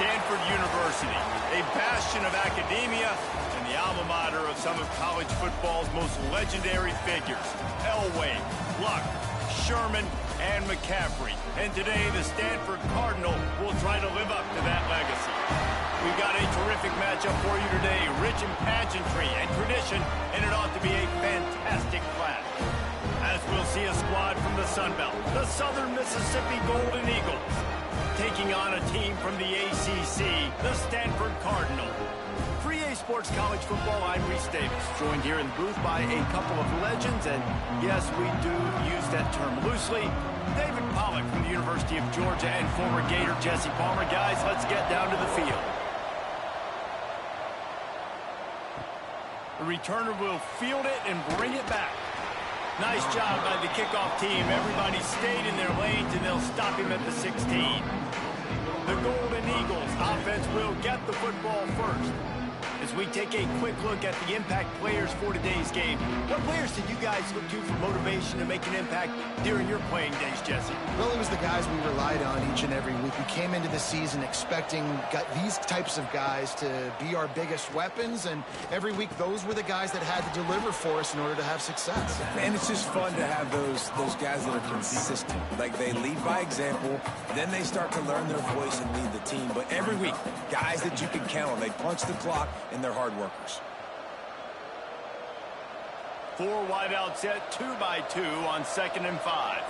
Stanford University, a bastion of academia and the alma mater of some of college football's most legendary figures. Elway, Luck, Sherman, and McCaffrey. And today, the Stanford Cardinal will try to live up to that legacy. We've got a terrific matchup for you today, rich in pageantry and tradition, and it ought to be a fantastic clash. As we'll see a squad from the Sun Belt, the Southern Mississippi Golden Eagles, taking on a team from the ACC, the Stanford Cardinal. For EA Sports College Football, I'm Reese Davis, joined here in the booth by a couple of legends, and yes, we do use that term loosely. David Pollack from the University of Georgia and former Gator Jesse Palmer. Guys, let's get down to the field. The returner will field it and bring it back. Nice job by the kickoff team. Everybody stayed in their lanes, and they'll stop him at the 16. The Golden Eagles offense will get the football first. As we take a quick look at the impact players for today's game, what players did you guys look to for motivation to make an impact during your playing days, Jesse? Well, it was the guys we relied on each and every week. We came into the season expecting these types of guys to be our biggest weapons, and every week those were the guys that had to deliver for us in order to have success. And it's just fun to have those guys that are consistent. Like, they lead by example, then they start to learn their voice and lead the team. But every week, guys that you can count on, they punch the clock, and they're hard workers. 4 wide out set, 2 by 2 on 2nd and 5.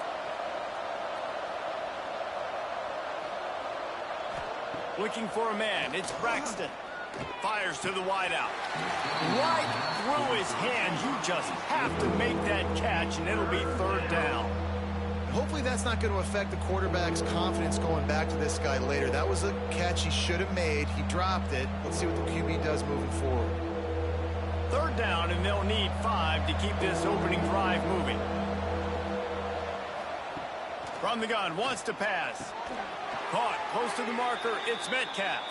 Looking for a man, it's Braxton. Fires to the wide out. Right through his hands. You just have to make that catch, and it'll be 3rd down. Hopefully that's not going to affect the quarterback's confidence going back to this guy later. That was a catch he should have made. He dropped it. Let's see what the QB does moving forward. 3rd down, and they'll need 5 to keep this opening drive moving. From the gun, wants to pass. Caught, close to the marker, it's Metcalf.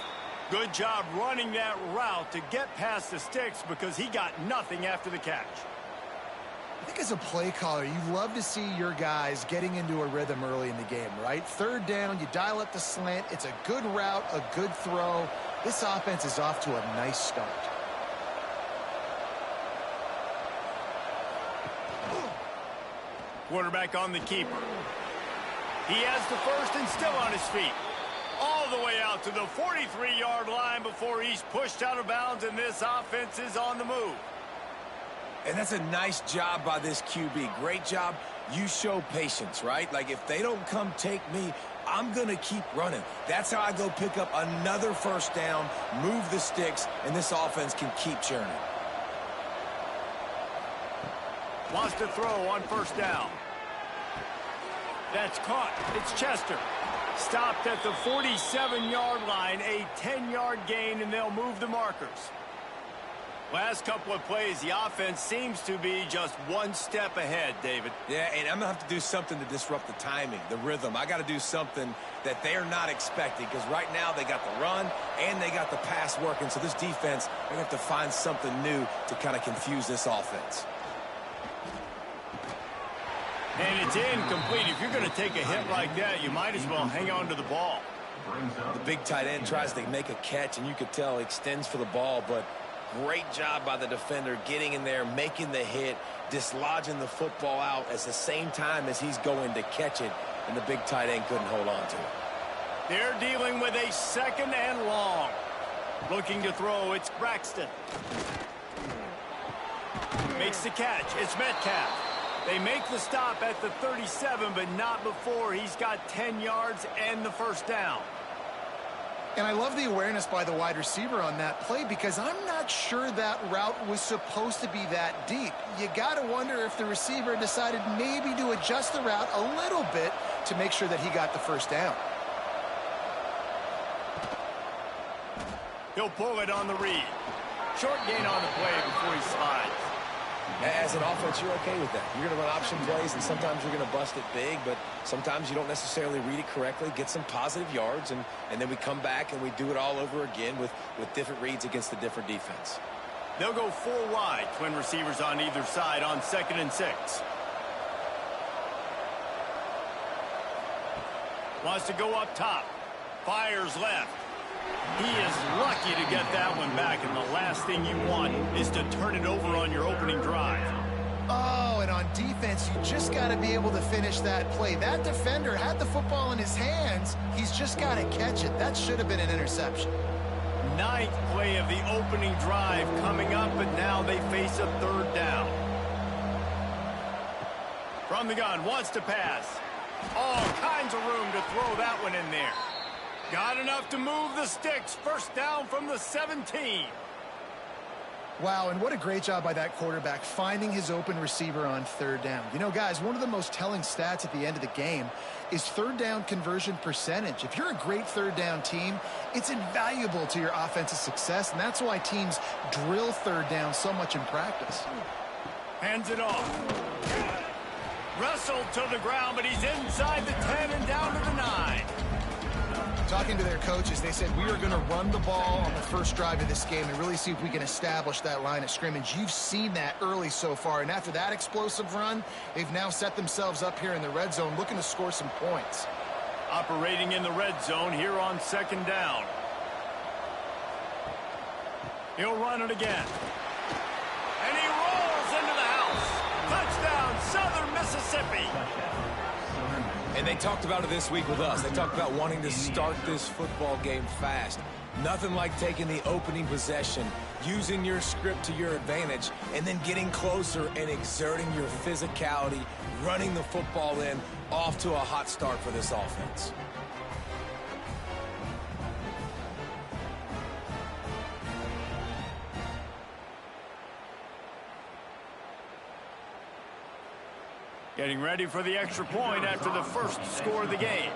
Good job running that route to get past the sticks because he got nothing after the catch. I think as a play caller, you love to see your guys getting into a rhythm early in the game, right? 3rd down, you dial up the slant. It's a good route, a good throw. This offense is off to a nice start. Quarterback on the keeper. He has the first and still on his feet. All the way out to the 43-yard line before he's pushed out of bounds, and this offense is on the move. And that's a nice job by this QB. Great job. You show patience, right? Like, if they don't come take me, I'm going to keep running. That's how I go pick up another 1st down, move the sticks, and this offense can keep churning. Wants to throw on 1st down. That's caught. It's Chester. Stopped at the 47-yard line, a 10-yard gain, and they'll move the markers. Last couple of plays, the offense seems to be just one step ahead, David. Yeah, and I'm going to have to do something to disrupt the timing, the rhythm. I got to do something that they're not expecting, because right now they got the run and they got the pass working. So this defense, they're going to have to find something new to kind of confuse this offense. And it's incomplete. If you're going to take a hit like that, you might as well hang on to the ball. The big tight end tries to make a catch, and you could tell he extends for the ball, but great job by the defender getting in there, making the hit, dislodging the football out at the same time as he's going to catch it, and the big tight end couldn't hold on to it. They're dealing with a 2nd and long. Looking to throw, it's Braxton. Makes the catch, it's Metcalf. They make the stop at the 37, but not before he's got 10 yards and the 1st down. And I love the awareness by the wide receiver on that play, because I'm not sure that route was supposed to be that deep. You got to wonder if the receiver decided maybe to adjust the route a little bit to make sure that he got the 1st down. He'll pull it on the read. Short gain on the play before he slides. As an offense, you're okay with that. You're going to run option plays, and sometimes you're going to bust it big, but sometimes you don't necessarily read it correctly, get some positive yards, and then we come back and we do it all over again with different reads against the different defense. They'll go 4 wide, twin receivers on either side on 2nd and 6. Wants to go up top. Fires left. He is lucky to get that one back, and the last thing you want is to turn it over on your opening drive. Oh, and on defense, you just got to be able to finish that play. That defender had the football in his hands. He's just got to catch it. That should have been an interception. Ninth play of the opening drive coming up, but now they face a third down. From the gun, wants to pass. All kinds of room to throw that one in there. Got enough to move the sticks. First down from the 17. Wow, and what a great job by that quarterback finding his open receiver on third down. You know, guys, one of the most telling stats at the end of the game is third down conversion percentage. If you're a great third down team, it's invaluable to your offensive success, and that's why teams drill third down so much in practice. Hands it off. Wrestled to the ground, but he's inside the 10 and down to the 9. Talking to their coaches, they said, we are going to run the ball on the first drive of this game and really see if we can establish that line of scrimmage. You've seen that early so far, and after that explosive run, they've now set themselves up here in the red zone looking to score some points. Operating in the red zone here on second down. He'll run it again. And he rolls into the house. Touchdown, Southern Mississippi. And they talked about it this week with us. They talked about wanting to start this football game fast. Nothing like taking the opening possession, using your script to your advantage, and then getting closer and exerting your physicality, running the football in, off to a hot start for this offense. Getting ready for the extra point after the first score of the game.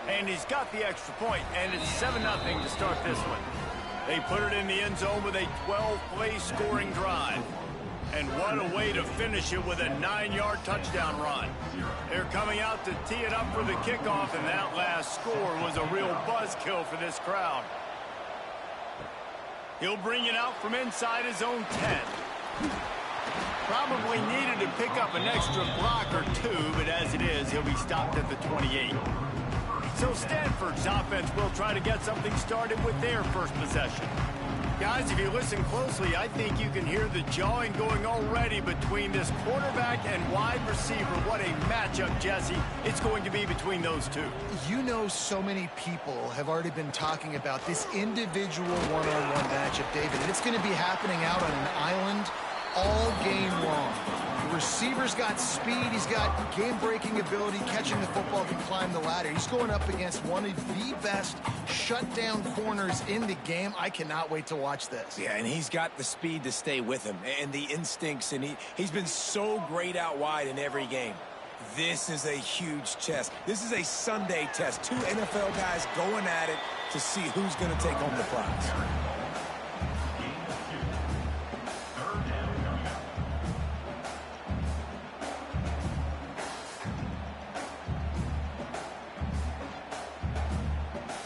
And he's got the extra point, and it's 7-0 to start this one. They put it in the end zone with a 12-play scoring drive. And what a way to finish it with a 9-yard touchdown run. They're coming out to tee it up for the kickoff, and that last score was a real buzzkill for this crowd. He'll bring it out from inside his own 10. Probably needed to pick up an extra block or two, but as it is, he'll be stopped at the 28. So Stanford's offense will try to get something started with their first possession. Guys, if you listen closely, I think you can hear the jawing going already between this quarterback and wide receiver. What a matchup, Jesse, it's going to be between those two. You know, so many people have already been talking about this individual one-on-one matchup, David, and it's going to be happening out on an island all game long. The receiver's got speed, he's got game-breaking ability, catching the football, can climb the ladder. He's going up against one of the best shutdown corners in the game. I cannot wait to watch this. Yeah, and he's got the speed to stay with him and the instincts, and he's been so great out wide in every game. This is a huge test. This is a Sunday test. Two NFL guys going at it to see who's going to take home the prize.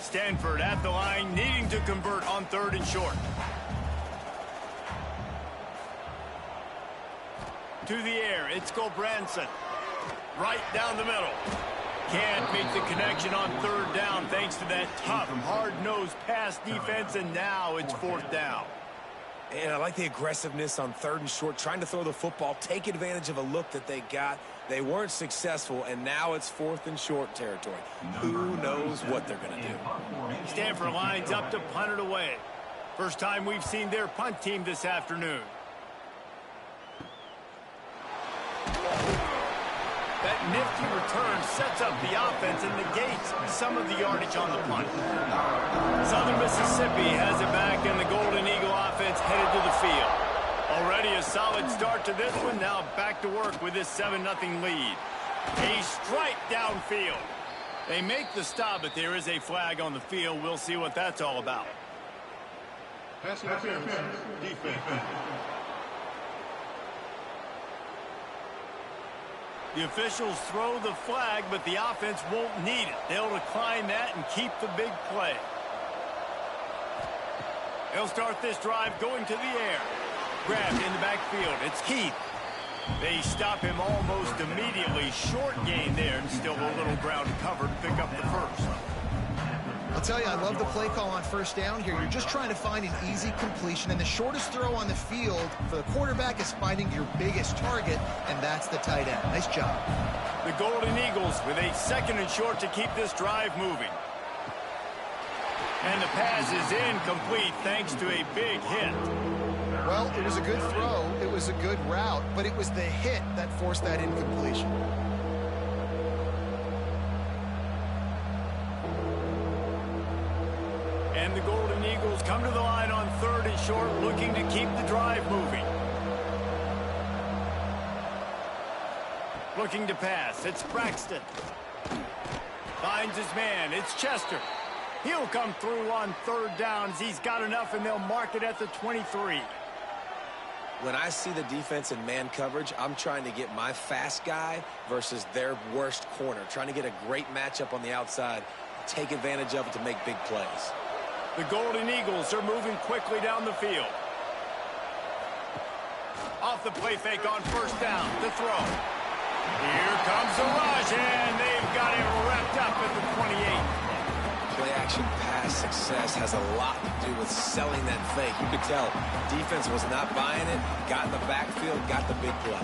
Stanford at the line, needing to convert on third and short. To the air, it's Branson. Right down the middle. Can't make the connection on third down thanks to that tough, hard-nosed pass defense, and now it's fourth down. And I like the aggressiveness on third and short, trying to throw the football, take advantage of a look that they got. They weren't successful, and now it's fourth and short territory. Who knows what they're going to do? Stanford lines up to punt it away. First time we've seen their punt team this afternoon. That nifty return sets up the offense and negates some of the yardage on the punt. Southern Mississippi has it back, and the Golden Eagle offense headed to the field. Already a solid start to this one. Now back to work with this 7-0 lead. A strike downfield. They make the stop, but there is a flag on the field. We'll see what that's all about. Pass interference, defense. The officials throw the flag, but the offense won't need it. They'll decline that and keep the big play. They'll start this drive going to the air. Grabbed in the backfield. It's Keith. They stop him almost immediately. Short gain there, and still a little ground covered to pick up the first. I'll tell you, I love the play call on first down here. You're just trying to find an easy completion, and the shortest throw on the field for the quarterback is finding your biggest target, and that's the tight end. Nice job. The Golden Eagles with a 2nd and short to keep this drive moving. And the pass is incomplete thanks to a big hit. Well, it was a good throw. It was a good route, but it was the hit that forced that incompletion. And the Golden Eagles come to the line on 3rd and short, looking to keep the drive moving. Looking to pass. It's Braxton. Finds his man. It's Chester. He'll come through on 3rd down as he's got enough, and they'll mark it at the 23. When I see the defense in man coverage, I'm trying to get my fast guy versus their worst corner. Trying to get a great matchup on the outside, take advantage of it to make big plays. The Golden Eagles are moving quickly down the field. Off the play fake on 1st down. The throw. Here comes the rush, and they've got him wrapped up at the 28. Play-action pass success has a lot to do with selling that fake. You could tell defense was not buying it, got in the backfield, got the big play.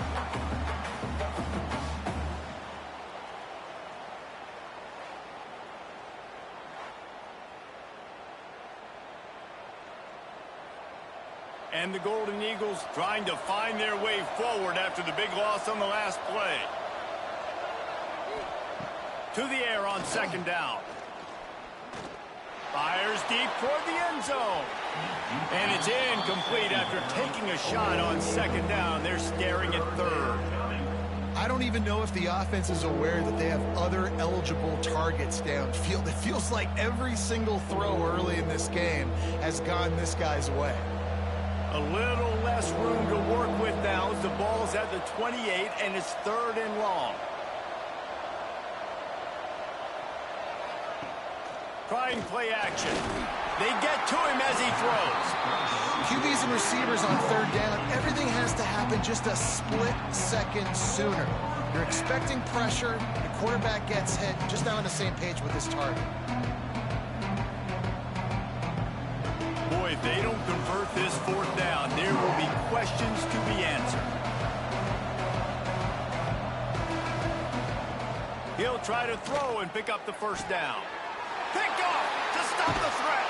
And the Golden Eagles trying to find their way forward after the big loss on the last play. To the air on 2nd down. Fires deep toward the end zone. And it's incomplete after taking a shot on 2nd down. They're staring at 3rd. I don't even know if the offense is aware that they have other eligible targets downfield. It feels like every single throw early in this game has gone this guy's way. A little less room to work with now as the ball's at the 28 and it's 3rd and long. Trying play action. They get to him as he throws. QBs and receivers on 3rd down, everything has to happen just a split second sooner. You're expecting pressure, the quarterback gets hit, just not on the same page with his target. Boy, if they don't convert this 4th down, there will be questions to be answered. He'll try to throw and pick up the 1st down. Picked off to stop the threat.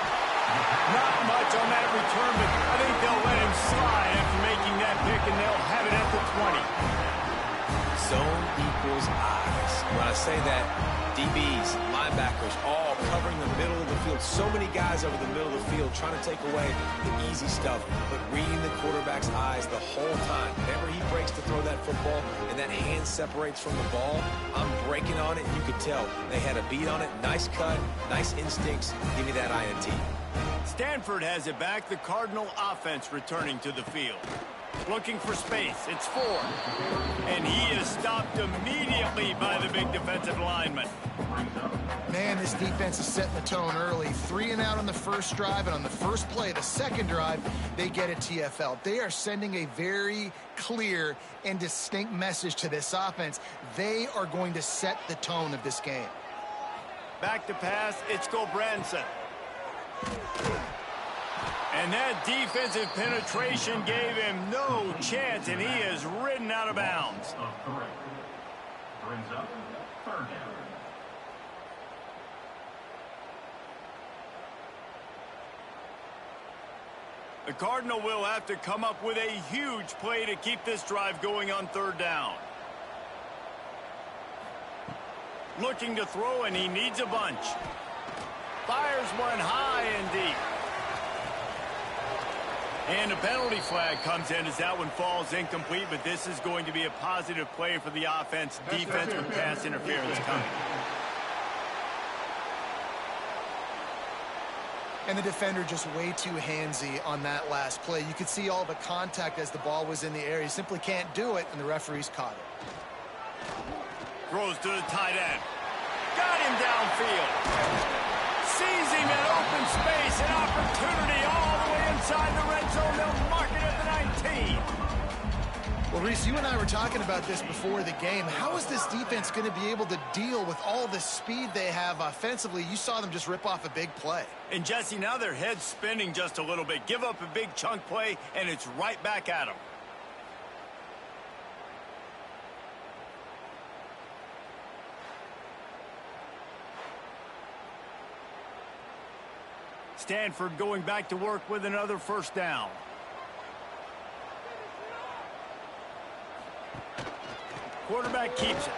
Not much on that return, but I think they'll let him slide after making that pick, and they'll have it at the 20. Zone equals eyes. When I say that, DBs, linebackers, all covering the middle of the field. So many guys over the middle of the field trying to take away the easy stuff, but reading the quarterback's eyes the whole time. Whenever he breaks to throw that football and that hand separates from the ball, I'm breaking on it, and you could tell they had a beat on it. Nice cut, nice instincts. Give me that INT. Stanford has it back. The Cardinal offense returning to the field. Looking for space. It's 4. And he is stopped immediately by the big defensive lineman. Man, this defense is setting the tone early. 3 and out on the first drive, and on the first play, the 2nd drive, they get a TFL. They are sending a very clear and distinct message to this offense. They are going to set the tone of this game. Back to pass. It's Gobranson. And that defensive penetration gave him no chance, and he is ridden out of bounds. Brings up 3rd down. The Cardinal will have to come up with a huge play to keep this drive going on 3rd down. Looking to throw, and he needs a bunch. Fires one high and deep. And a penalty flag comes in as that one falls incomplete, but this is going to be a positive play for the offense. Defense with pass interference coming. And the defender just way too handsy on that last play. You could see all the contact as the ball was in the air. He simply can't do it, and the referees caught it. Throws to the tight end. Got him downfield. Sees him in open space. An opportunity all the way inside the red zone. They'll mark it at the 19. Well, Reese, you and I were talking about this before the game. How is this defense going to be able to deal with all the speed they have offensively? You saw them just rip off a big play. And, Jesse, now their head's spinning just a little bit. Give up a big chunk play, and it's right back at them. Stanford going back to work with another first down. Quarterback keeps it.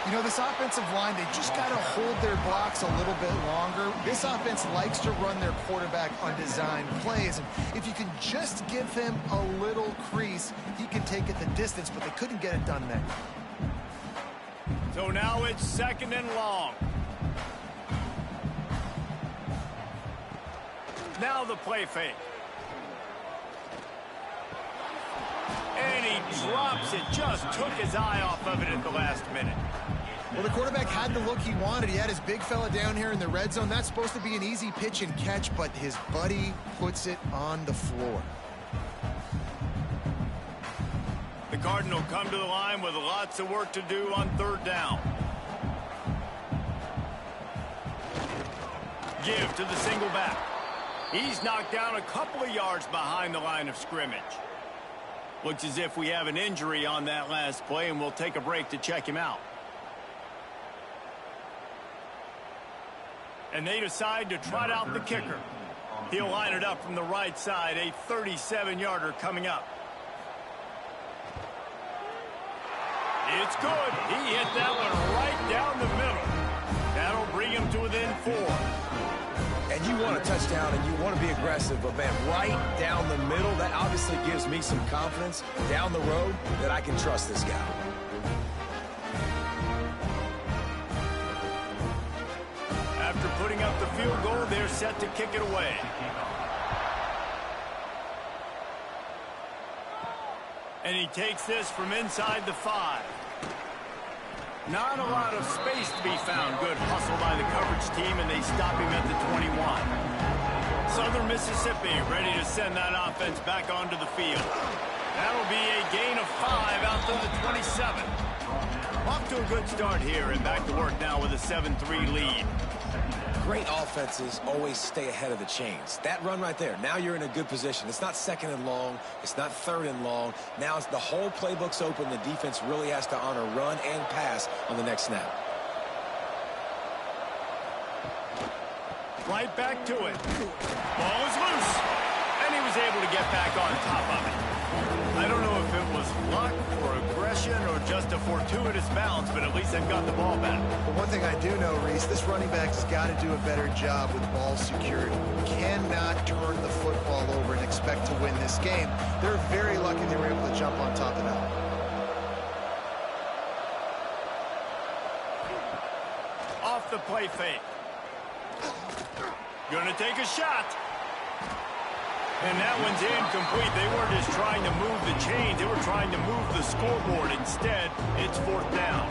You know, this offensive line, they just got to hold their blocks a little bit longer. This offense likes to run their quarterback on design plays. And if you can just give him a little crease, he can take it the distance, but they couldn't get it done there. So now it's 2nd and long. Now the play fake. And he drops it. Just took his eye off of it at the last minute. Well, the quarterback had the look he wanted. He had his big fella down here in the red zone. That's supposed to be an easy pitch and catch, but his buddy puts it on the floor. The Cardinal come to the line with lots of work to do on 3rd down. Give to the single back. He's knocked down a couple of yards behind the line of scrimmage. Looks as if we have an injury on that last play, and we'll take a break to check him out. And they decide to trot out the kicker. He'll line it up from the right side, a 37-yarder coming up. It's good. He hit that one right down the middle. That'll bring him to within 4. And you want a touchdown and you want to be aggressive, but man, right down the middle, that obviously gives me some confidence down the road that I can trust this guy. After putting up the field goal, they're set to kick it away. And he takes this from inside the 5. Not a lot of space to be found. Good hustle by the coverage team, and they stop him at the 21. Southern Mississippi ready to send that offense back onto the field. That'll be a gain of 5 out to the 27. Off to a good start here, and back to work now with a 7-3 lead. Great offenses always stay ahead of the chains. That run right there, now you're in a good position. It's not 2nd and long. It's not 3rd and long. Now it's the whole playbook's open. The defense really has to honor run and pass on the next snap. Right back to it. Ball is loose. And he was able to get back on top of it. I don't know if it was luck or aggression or just a fortuitous bounce, but at least they've got the ball back. But one thing I do know, Reese, this running back's got to do a better job with ball security. Cannot turn the football over and expect to win this game. They're very lucky they were able to jump on top of that. Off the play fake. Gonna take a shot. And that one's incomplete. They weren't just trying to move the chains. They were trying to move the scoreboard. Instead, it's 4th down.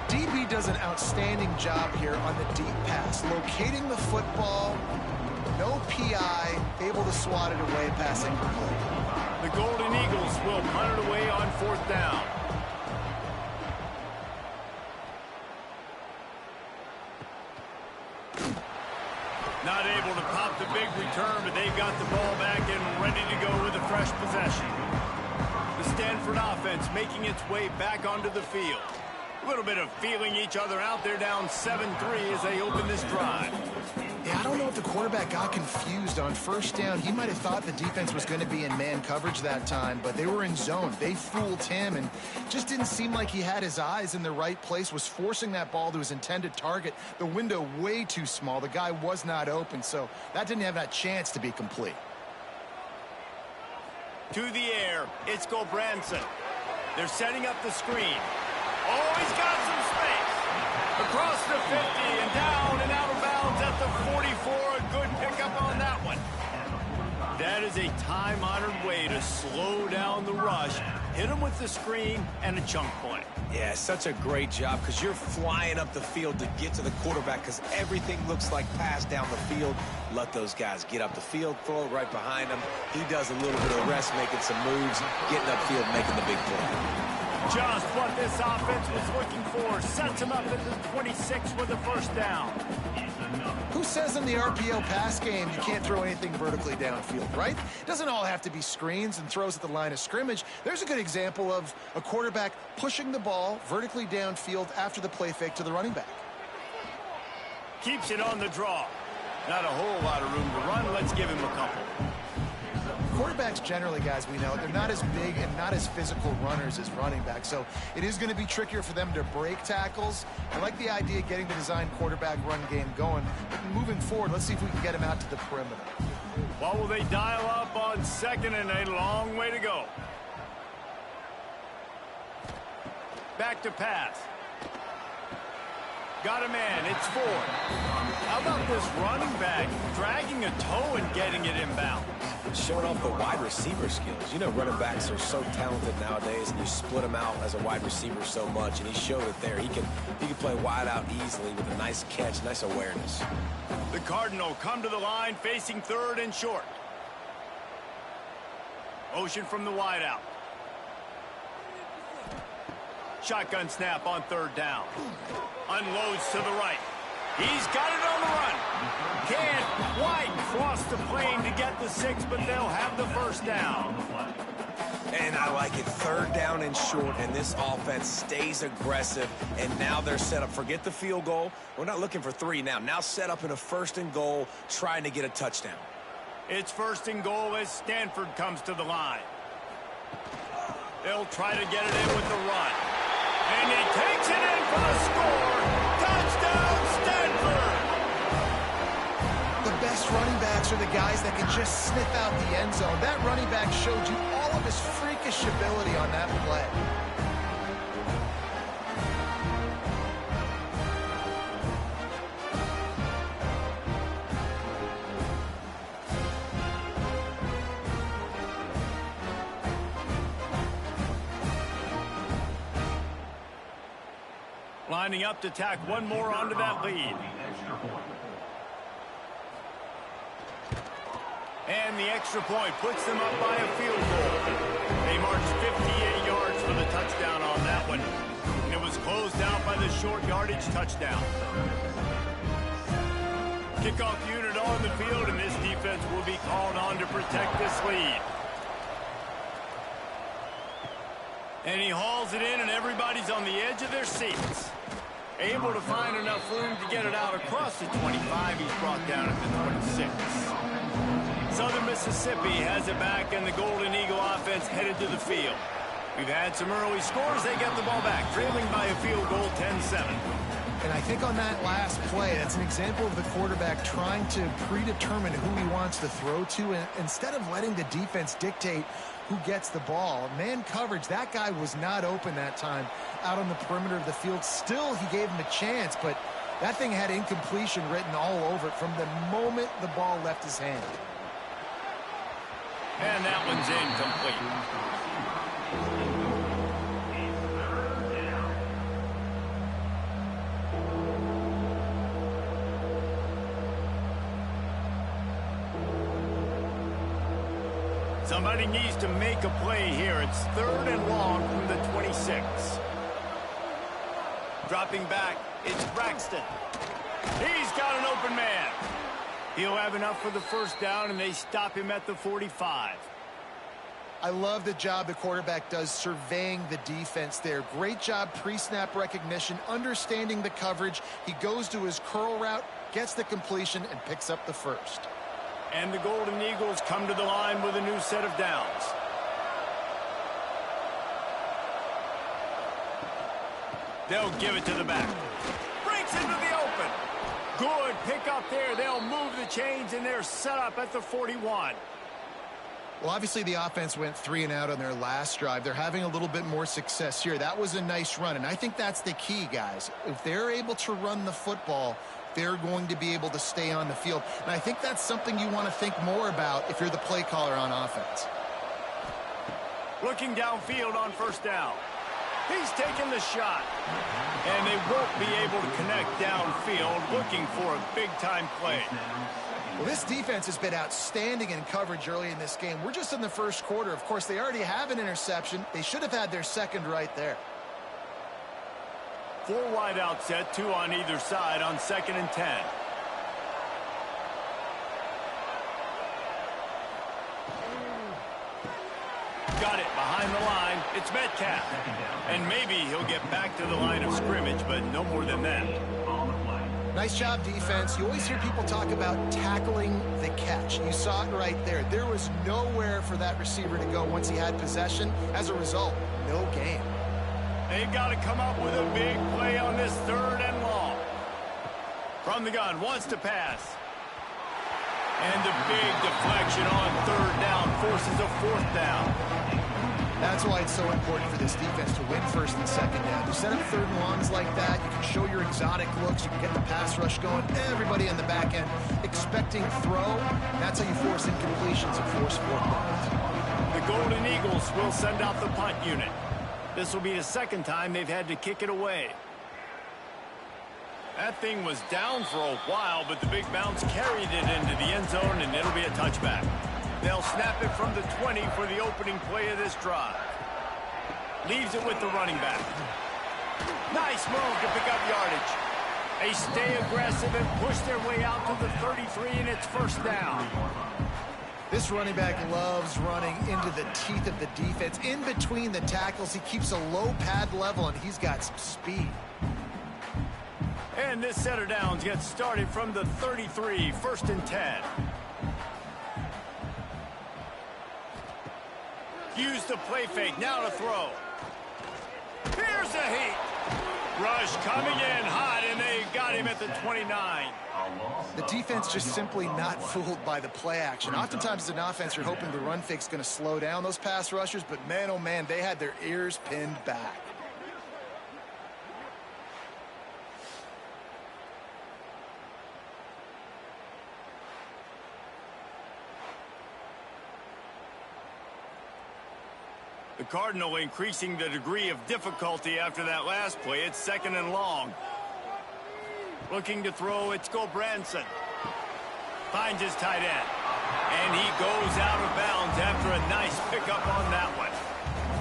DB does an outstanding job here on the deep pass. Locating the football, no PI, able to swat it away, passing complete. The Golden Eagles will punt it away on 4th down. Not able to pop the big return, but they've got the ball back and ready to go with a fresh possession. The Stanford offense making its way back onto the field. A little bit of feeling each other out. They're down 7-3 as they open this drive. Yeah, I don't know if the quarterback got confused on 1st down. He might have thought the defense was going to be in man coverage that time, but they were in zone. They fooled him and just didn't seem like he had his eyes in the right place, was forcing that ball to his intended target. The window way too small. The guy was not open, so that didn't have that chance to be complete. To the air, it's Gobranson. They're setting up the screen. Oh, he's got some space. Across the 50 and down and out of bounds at the 44. A good pickup on that one. That is a time-honored way to slow down the run. rush, hit them with the screen, and a chunk play. Yeah, such a great job because you're flying up the field to get to the quarterback because everything looks like pass down the field. Let those guys get up the field, throw it right behind him. He does a little bit of the rest, making some moves, getting upfield, making the big play. Just what this offense was looking for. Sets him up at the 26 with a first down. Who says in the RPO pass game you can't throw anything vertically downfield, right? Doesn't all have to be screens and throws at the line of scrimmage. There's a good example of a quarterback pushing the ball vertically downfield after the play fake to the running back. Keeps it on the draw. Not a whole lot of room to run. Let's give him a couple. Quarterbacks generally, guys, we know, they're not as big and not as physical runners as running backs, so it is going to be trickier for them to break tackles. I like the idea of getting the design quarterback run game going, but moving forward, let's see if we can get him out to the perimeter. What will they dial up on second and a long way to go? Back to pass. Got a man. It's Ford. How about this running back dragging a toe and getting it inbound? Showing off the wide receiver skills. You know, running backs are so talented nowadays, and you split them out as a wide receiver so much, and he showed it there. He can play wide out easily with a nice catch, nice awareness. The Cardinal come to the line facing third and short. Motion from the wide out. Shotgun snap on third down. Unloads to the right. He's got it on the run. Can't quite cross the plane to get the 6, but they'll have the first down. And I like it. Third down and short, and this offense stays aggressive, and now they're set up. Forget the field goal. We're not looking for 3 now. Now set up in a first and goal, trying to get a touchdown. It's first and goal as Stanford comes to the line. They'll try to get it in with the run. And he takes it in for the score. Touchdown, Stanford! The best running backs are the guys that can just sniff out the end zone. That running back showed you all of his freakish ability on that play. Lining up to tack one more onto that lead. And the extra point puts them up by a field goal. They marched 58 yards for the touchdown on that one. And it was closed out by the short yardage touchdown. Kickoff unit on the field, and this defense will be called on to protect this lead. And he hauls it in, and everybody's on the edge of their seats. Able to find enough room to get it out across the 25. He's brought down at the 26. Southern Mississippi has it back, and the Golden Eagle offense headed to the field. We've had some early scores. They get the ball back, trailing by a field goal, 10-7. And I think on that last play, that's an example of the quarterback trying to predetermine who he wants to throw to, and instead of letting the defense dictate who gets the ball. Man coverage, that guy was not open that time out on the perimeter of the field. Still, he gave him a chance, but that thing had incompletion written all over it from the moment the ball left his hand. And that one's incomplete. Somebody needs to make a play here. It's third and long from the 26. Dropping back, it's Braxton. He's got an open man. He'll have enough for the first down, and they stop him at the 45. I love the job the quarterback does surveying the defense there. Great job pre-snap recognition, understanding the coverage. He goes to his curl route, gets the completion, and picks up the first. And the Golden Eagles come to the line with a new set of downs. They'll give it to the back. Breaks into the open. Good pick up there. They'll move the chains, and they're set up at the 41. Well, obviously the offense went 3 and out on their last drive. They're having a little bit more success here. That was a nice run, and I think that's the key, guys. If they're able to run the football, they're going to be able to stay on the field. And I think that's something you want to think more about if you're the play caller on offense. Looking downfield on first down. He's taking the shot. And they won't be able to connect downfield, looking for a big-time play. Well, this defense has been outstanding in coverage early in this game. We're just in the first quarter. Of course, they already have an interception. They should have had their second right there. 4 wide out set, 2 on either side on 2nd and 10. Got it behind the line. It's Metcalf. And maybe he'll get back to the line of scrimmage, but no more than that. Nice job, defense. You always hear people talk about tackling the catch. You saw it right there. There was nowhere for that receiver to go once he had possession. As a result, no gain. They've got to come up with a big play on this 3rd and long. From the gun, wants to pass. And the big deflection on 3rd down forces a 4th down. That's why it's so important for this defense to win 1st and 2nd down. You set up 3rd and longs like that, you can show your exotic looks, you can get the pass rush going, everybody in the back end expecting throw. That's how you force incompletions and force 4th downs. The Golden Eagles will send out the punt unit. This will be the 2nd time they've had to kick it away. That thing was down for a while, but the big bounce carried it into the end zone, and it'll be a touchback. They'll snap it from the 20 for the opening play of this drive. Leaves it with the running back. Nice move to pick up yardage. They stay aggressive and push their way out to the 33, and it's 1st down. This running back loves running into the teeth of the defense. In between the tackles, he keeps a low pad level, and he's got some speed. And this set of downs gets started from the 33, 1st and 10. Use the play fake, now to throw. Here's a heat. Rush coming in hot, and they got him at the 29. The defense just simply not fooled by the play action. Oftentimes as an offense, you're hoping the run fake's going to slow down those pass rushers, but man, oh man, they had their ears pinned back. The Cardinal increasing the degree of difficulty after that last play. It's 2nd and long. Looking to throw, it's Gobranson. Finds his tight end. And he goes out of bounds after a nice pickup on that one.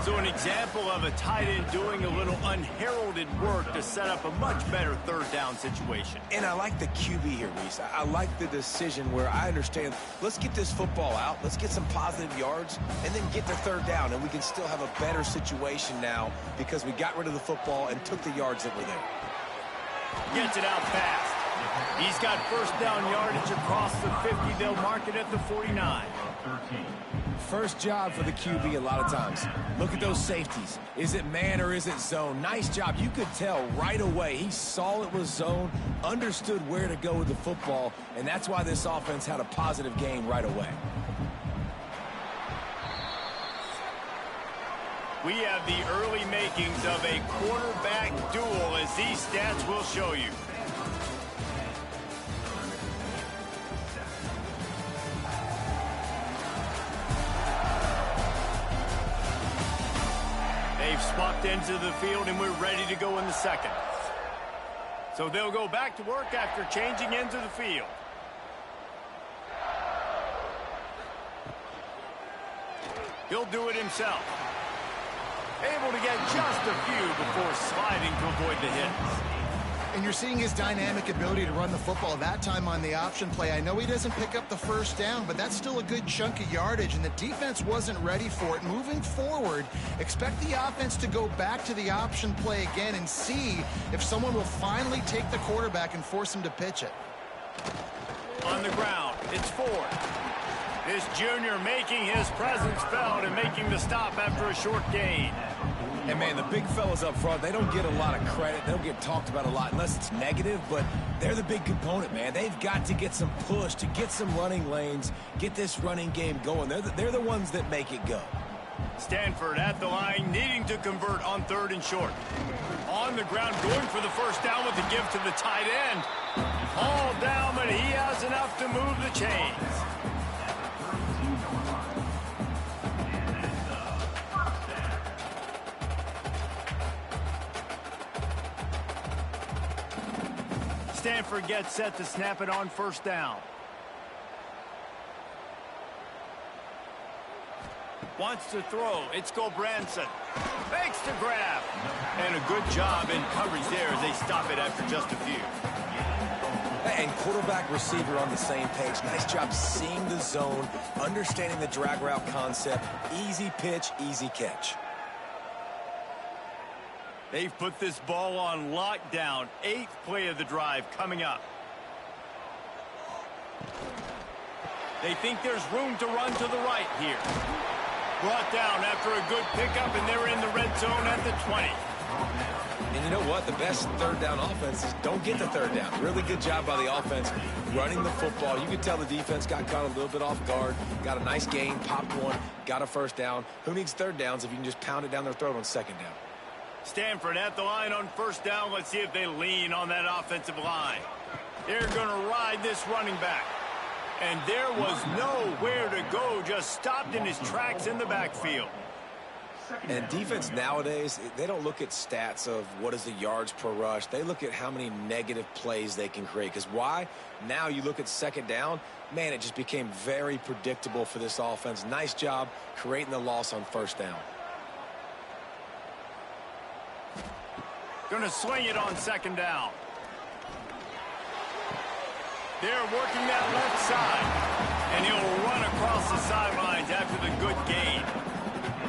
So an example of a tight end doing a little unheralded work to set up a much better 3rd down situation. And I like the QB here, Reese. I like the decision where I understand, let's get this football out, let's get some positive yards, and then get to 3rd down, and we can still have a better situation now because we got rid of the football and took the yards that were there. Gets it out fast. He's got 1st down yardage across the 50. They'll mark it at the 49. First job for the QB a lot of times. Look at those safeties. Is it man or is it zone? Nice job. You could tell right away. He saw it was zone, understood where to go with the football, and that's why this offense had a positive game right away. We have the early makings of a quarterback duel, as these stats will show you. They've swapped into the field, and we're ready to go in the 2nd. So they'll go back to work after changing into the field. He'll do it himself. Able to get just a few before sliding to avoid the hits. And you're seeing his dynamic ability to run the football, that time on the option play. I know he doesn't pick up the 1st down, but that's still a good chunk of yardage, and the defense wasn't ready for it. Moving forward, expect the offense to go back to the option play again and see if someone will finally take the quarterback and force him to pitch it. On the ground, it's Ford. This junior making his presence felt and making the stop after a short gain. And, man, the big fellas up front, they don't get a lot of credit. They don't get talked about a lot unless it's negative, but they're the big component, man. They've got to get some push, to get some running lanes, get this running game going. They're the ones that make it go. Stanford at the line, needing to convert on 3rd and short. On the ground, going for the 1st down with the give to the tight end. Hauled down, but he has enough to move the chains. Stanford gets set to snap it on first down. Wants to throw. It's Branson. Makes the grab. And a good job in coverage there as they stop it after just a few. And quarterback receiver on the same page. Nice job seeing the zone, understanding the drag route concept. Easy pitch, easy catch. They've put this ball on lockdown. 8th play of the drive coming up. They think there's room to run to the right here. Brought down after a good pickup, and they're in the red zone at the 20. And you know what? The best third down offense is don't get the third down. Really good job by the offense running the football. You could tell the defense got caught a little bit off guard. Got a nice gain, popped one, got a first down. Who needs third downs if you can just pound it down their throat on second down? Stanford at the line on first down. Let's see if they lean on that offensive line. They're going to ride this running back. And there was nowhere to go, just stopped in his tracks in the backfield. And defense nowadays, they don't look at stats of what is the yards per rush. They look at how many negative plays they can create. Because why? Now you look at second down, man, it just became very predictable for this offense. Nice job creating the loss on first down. Going to swing it on second down. They're working that left side, and he'll run across the sidelines after the good gain.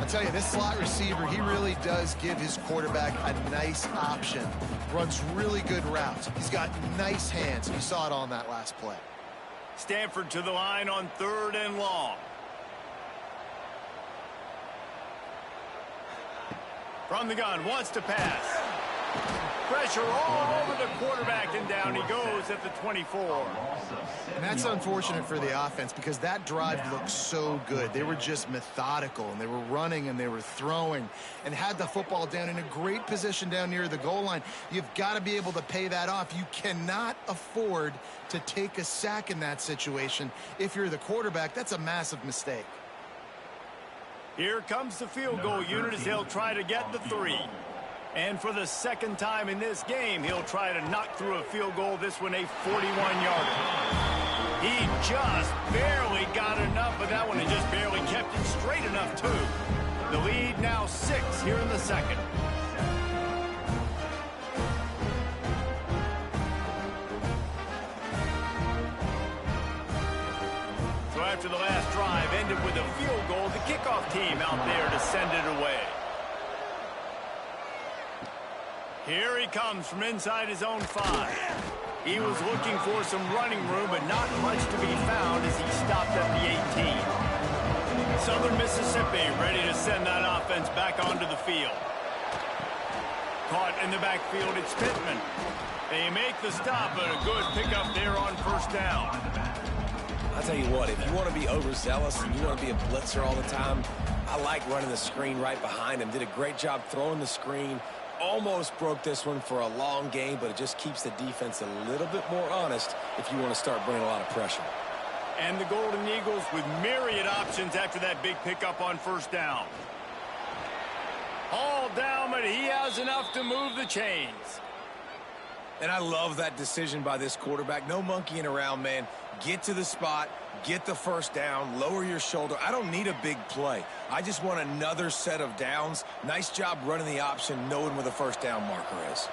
I'll tell you, this slot receiver, he really does give his quarterback a nice option. Runs really good routes. He's got nice hands. You saw it on that last play. Stanford to the line on 3rd and long. From the gun, wants to pass. Pressure all over the quarterback, and down he goes at the 24. And that's unfortunate for the offense because that drive looked so good. They were just methodical, and they were running, and they were throwing, and had the football down in a great position down near the goal line. You've got to be able to pay that off. You cannot afford to take a sack in that situation. If you're the quarterback, that's a massive mistake. Here comes the field goal unit as they'll try to get the 3. And for the second time in this game, he'll try to knock through a field goal, this one a 41-yarder. He just barely got enough of that one and just barely kept it straight enough, too. The lead now 6 here in the second. So after the last drive ended with a field goal, the kickoff team out there to send it away. Here he comes from inside his own 5. He was looking for some running room, but not much to be found as he stopped at the 18. Southern Mississippi ready to send that offense back onto the field. Caught in the backfield, it's Pittman. They make the stop, but a good pickup there on first down. I'll tell you what, if you want to be overzealous and you want to be a blitzer all the time, I like running the screen right behind him. Did a great job throwing the screen. Almost broke this one for a long game, but it just keeps the defense a little bit more honest if you want to start bringing a lot of pressure. And the Golden Eagles with myriad options after that big pickup on first down. All down, but he has enough to move the chains. And I love that decision by this quarterback. No monkeying around, man. Get to the spot, get the first down, lower your shoulder. I don't need a big play. I just want another set of downs. Nice job running the option, knowing where the first down marker is.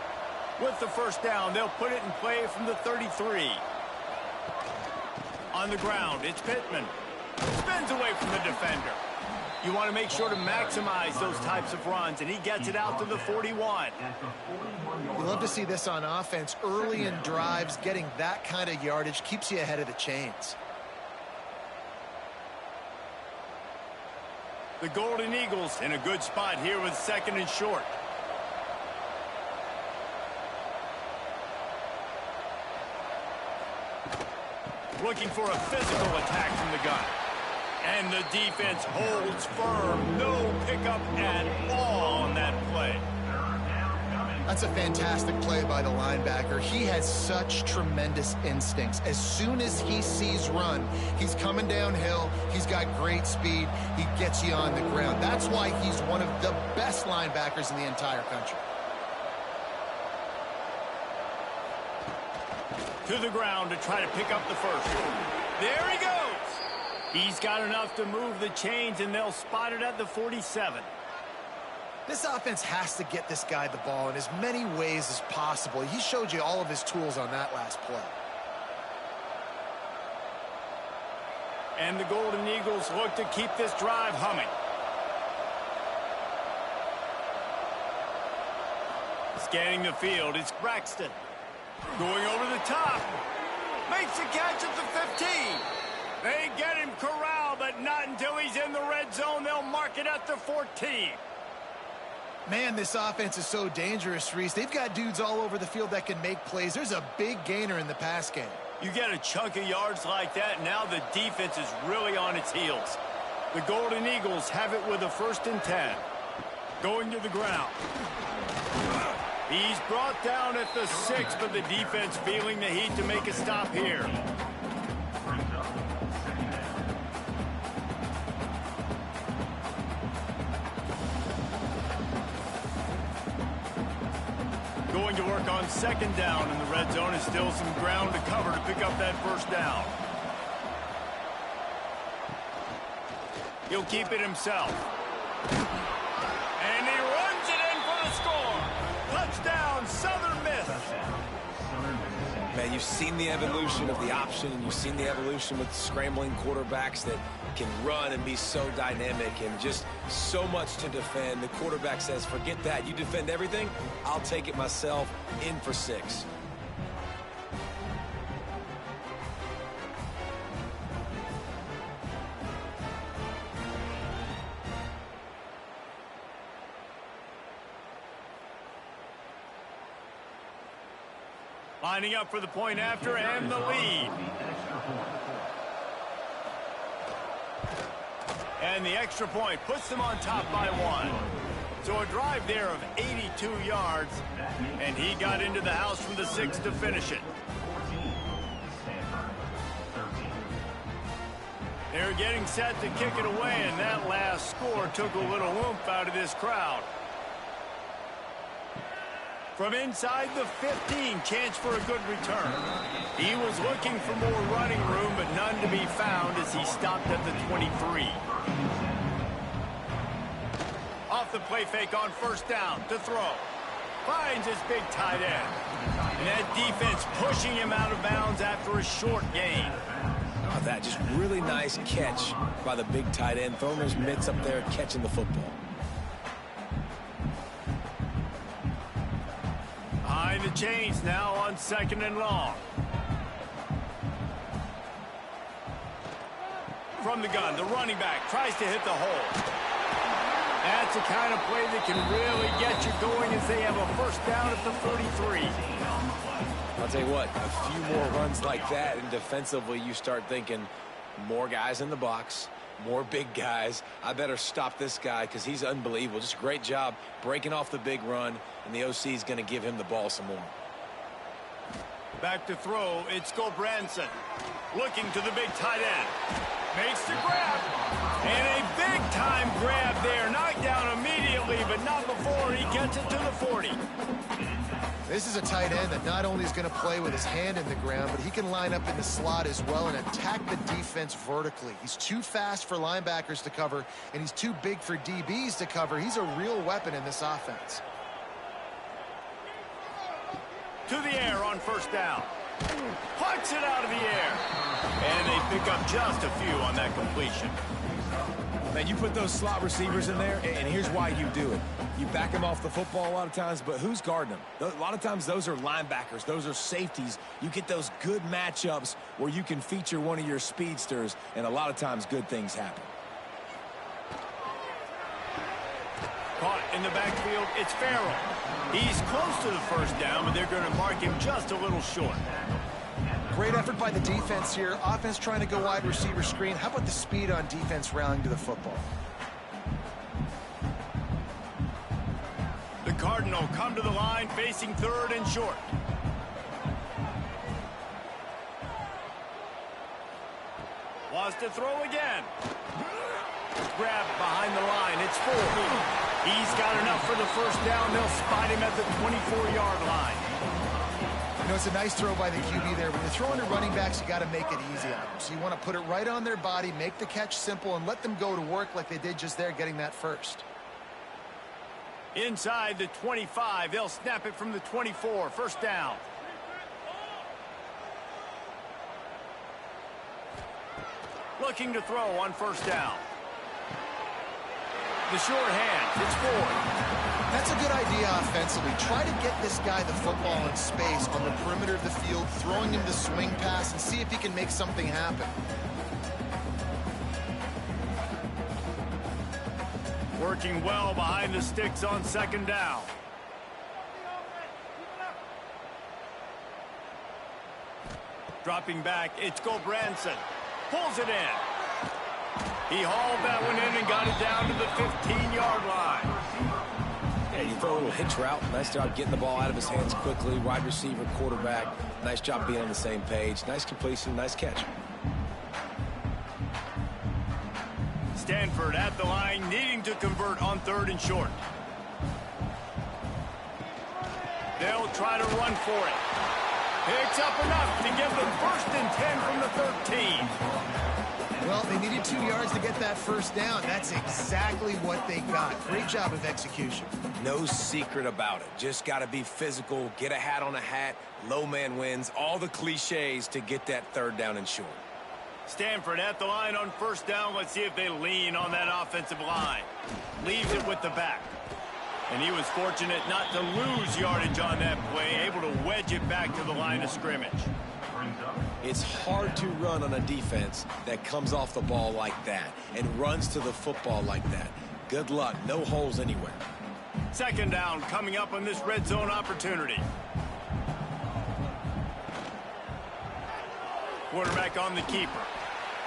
With the first down, they'll put it in play from the 33. On the ground, it's Pittman. Spins away from the defender. You want to make sure to maximize those types of runs, and he gets it out to the 41. You love to see this on offense. Early in drives, getting that kind of yardage keeps you ahead of the chains. The Golden Eagles in a good spot here with 2nd and short. Looking for a physical attack from the gun. And the defense holds firm. No pickup at all on that play. That's a fantastic play by the linebacker. He has such tremendous instincts. As soon as he sees run, he's coming downhill. He's got great speed. He gets you on the ground. That's why he's one of the best linebackers in the entire country. To the ground to try to pick up the first. There he goes. He's got enough to move the chains, and they'll spot it at the 47. This offense has to get this guy the ball in as many ways as possible. He showed you all of his tools on that last play. And the Golden Eagles look to keep this drive humming. Scanning the field, it's Braxton. Going over the top. Makes the catch at the 15. They get him corralled, but not until he's in the red zone. They'll mark it at the 14. Man, this offense is so dangerous, Reese. They've got dudes all over the field that can make plays. There's a big gainer in the pass game. You get a chunk of yards like that, now the defense is really on its heels. The Golden Eagles have it with a 1st and 10. Going to the ground. He's brought down at the 6, but the defense feeling the heat to make a stop here. Going to work on 2nd down in the red zone. Is still some ground to cover to pick up that 1st down. He'll keep it himself. And he runs it in for the score. Touchdown, Southern Miss. Man, you've seen the evolution of the option, and you've seen the evolution with scrambling quarterbacks that can run and be so dynamic and just so much to defend. The quarterback says, forget that. You defend everything, I'll take it myself. In for 6. Lining up for the point after and the lead. And the extra point puts them on top by 1. So a drive there of 82 yards, and he got into the house from the 6 to finish it. They're getting set to kick it away, and that last score took a little oomph out of this crowd. From inside the 15, chance for a good return. He was looking for more running room, but none to be found as he stopped at the 23. Off the play fake on 1st down to throw. Finds his big tight end. And that defense pushing him out of bounds after a short gain. Oh, that just really nice catch by the big tight end. Throwing his mitts up there, catching the football. Behind the chains now on 2nd and long. From the gun, the running back tries to hit the hole. That's the kind of play that can really get you going as they have a 1st down at the 33. I'll tell you what, a few more runs like that, and defensively you start thinking more guys in the box, more big guys. I better stop this guy because he's unbelievable. Just a great job breaking off the big run, and the OC is going to give him the ball some more. Back to throw, it's Gobranson. Looking to the big tight end. Makes the grab. And a big-time grab there. Knocked down immediately, but not before he gets it to the 40. This is a tight end that not only is going to play with his hand in the ground, but he can line up in the slot as well and attack the defense vertically. He's too fast for linebackers to cover, and he's too big for DBs to cover. He's a real weapon in this offense. To the air on 1st down. Plucks it out of the air. And they pick up just a few on that completion. Man, you put those slot receivers in there, and here's why you do it. You back them off the football a lot of times, but who's guarding them? A lot of times those are linebackers. Those are safeties. You get those good matchups where you can feature one of your speedsters, and a lot of times good things happen. Caught in the backfield, it's Farrell. He's close to the 1st down, but they're going to mark him just a little short. Great effort by the defense here. Offense trying to go wide receiver screen. How about the speed on defense rallying to the football? The Cardinal come to the line facing 3rd and short. Wants to throw again. Grab behind the line. It's 4. He's got enough for the 1st down. They'll spot him at the 24-yard line. You know, it's a nice throw by the QB there. When you're throwing to running backs, you got to make it easy on them. So you want to put it right on their body, make the catch simple, and let them go to work like they did just there, getting that first. Inside the 25, they'll snap it from the 24. First down. Looking to throw on first down. The short hand, it's Ford. That's a good idea offensively. Try to get this guy the football in space on the perimeter of the field, throwing him the swing pass, and see if he can make something happen. Working well behind the sticks on second down. Dropping back, it's Gobranson. Pulls it in. He hauled that one in and got it down to the 15-yard line. Yeah, you throw a little hitch route. Nice job getting the ball out of his hands quickly. Wide receiver, quarterback. Nice job being on the same page. Nice completion, nice catch. Stanford at the line, needing to convert on third and short. They'll try to run for it. Picks up enough to give them 1st and 10 from the 13. Well, they needed 2 yards to get that first down. That's exactly what they got. Great job of execution. No secret about it. Just got to be physical, get a hat on a hat, low man wins, all the cliches to get that third down and short. Stanford at the line on first down. Let's see if they lean on that offensive line. Leaves it with the back. And he was fortunate not to lose yardage on that play, able to wedge it back to the line of scrimmage. It's hard to run on a defense that comes off the ball like that and runs to the football like that. Good luck. No holes anywhere. Second down coming up on this red zone opportunity. Quarterback on the keeper.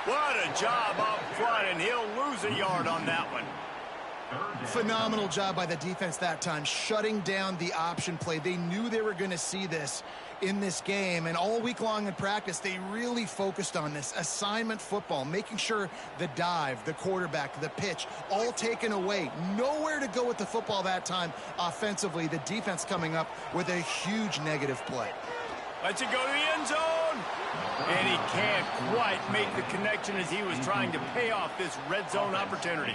What a job up front, and he'll lose a yard on that one. Phenomenal job by the defense that time, shutting down the option play. They knew they were going to see this in this game, and all week long in practice, they really focused on this assignment football, making sure the dive, the quarterback, the pitch, all taken away. Nowhere to go with the football that time offensively. The defense coming up with a huge negative play. Lets it go to the end zone. And he can't quite make the connection as he was trying to pay off this red zone opportunity.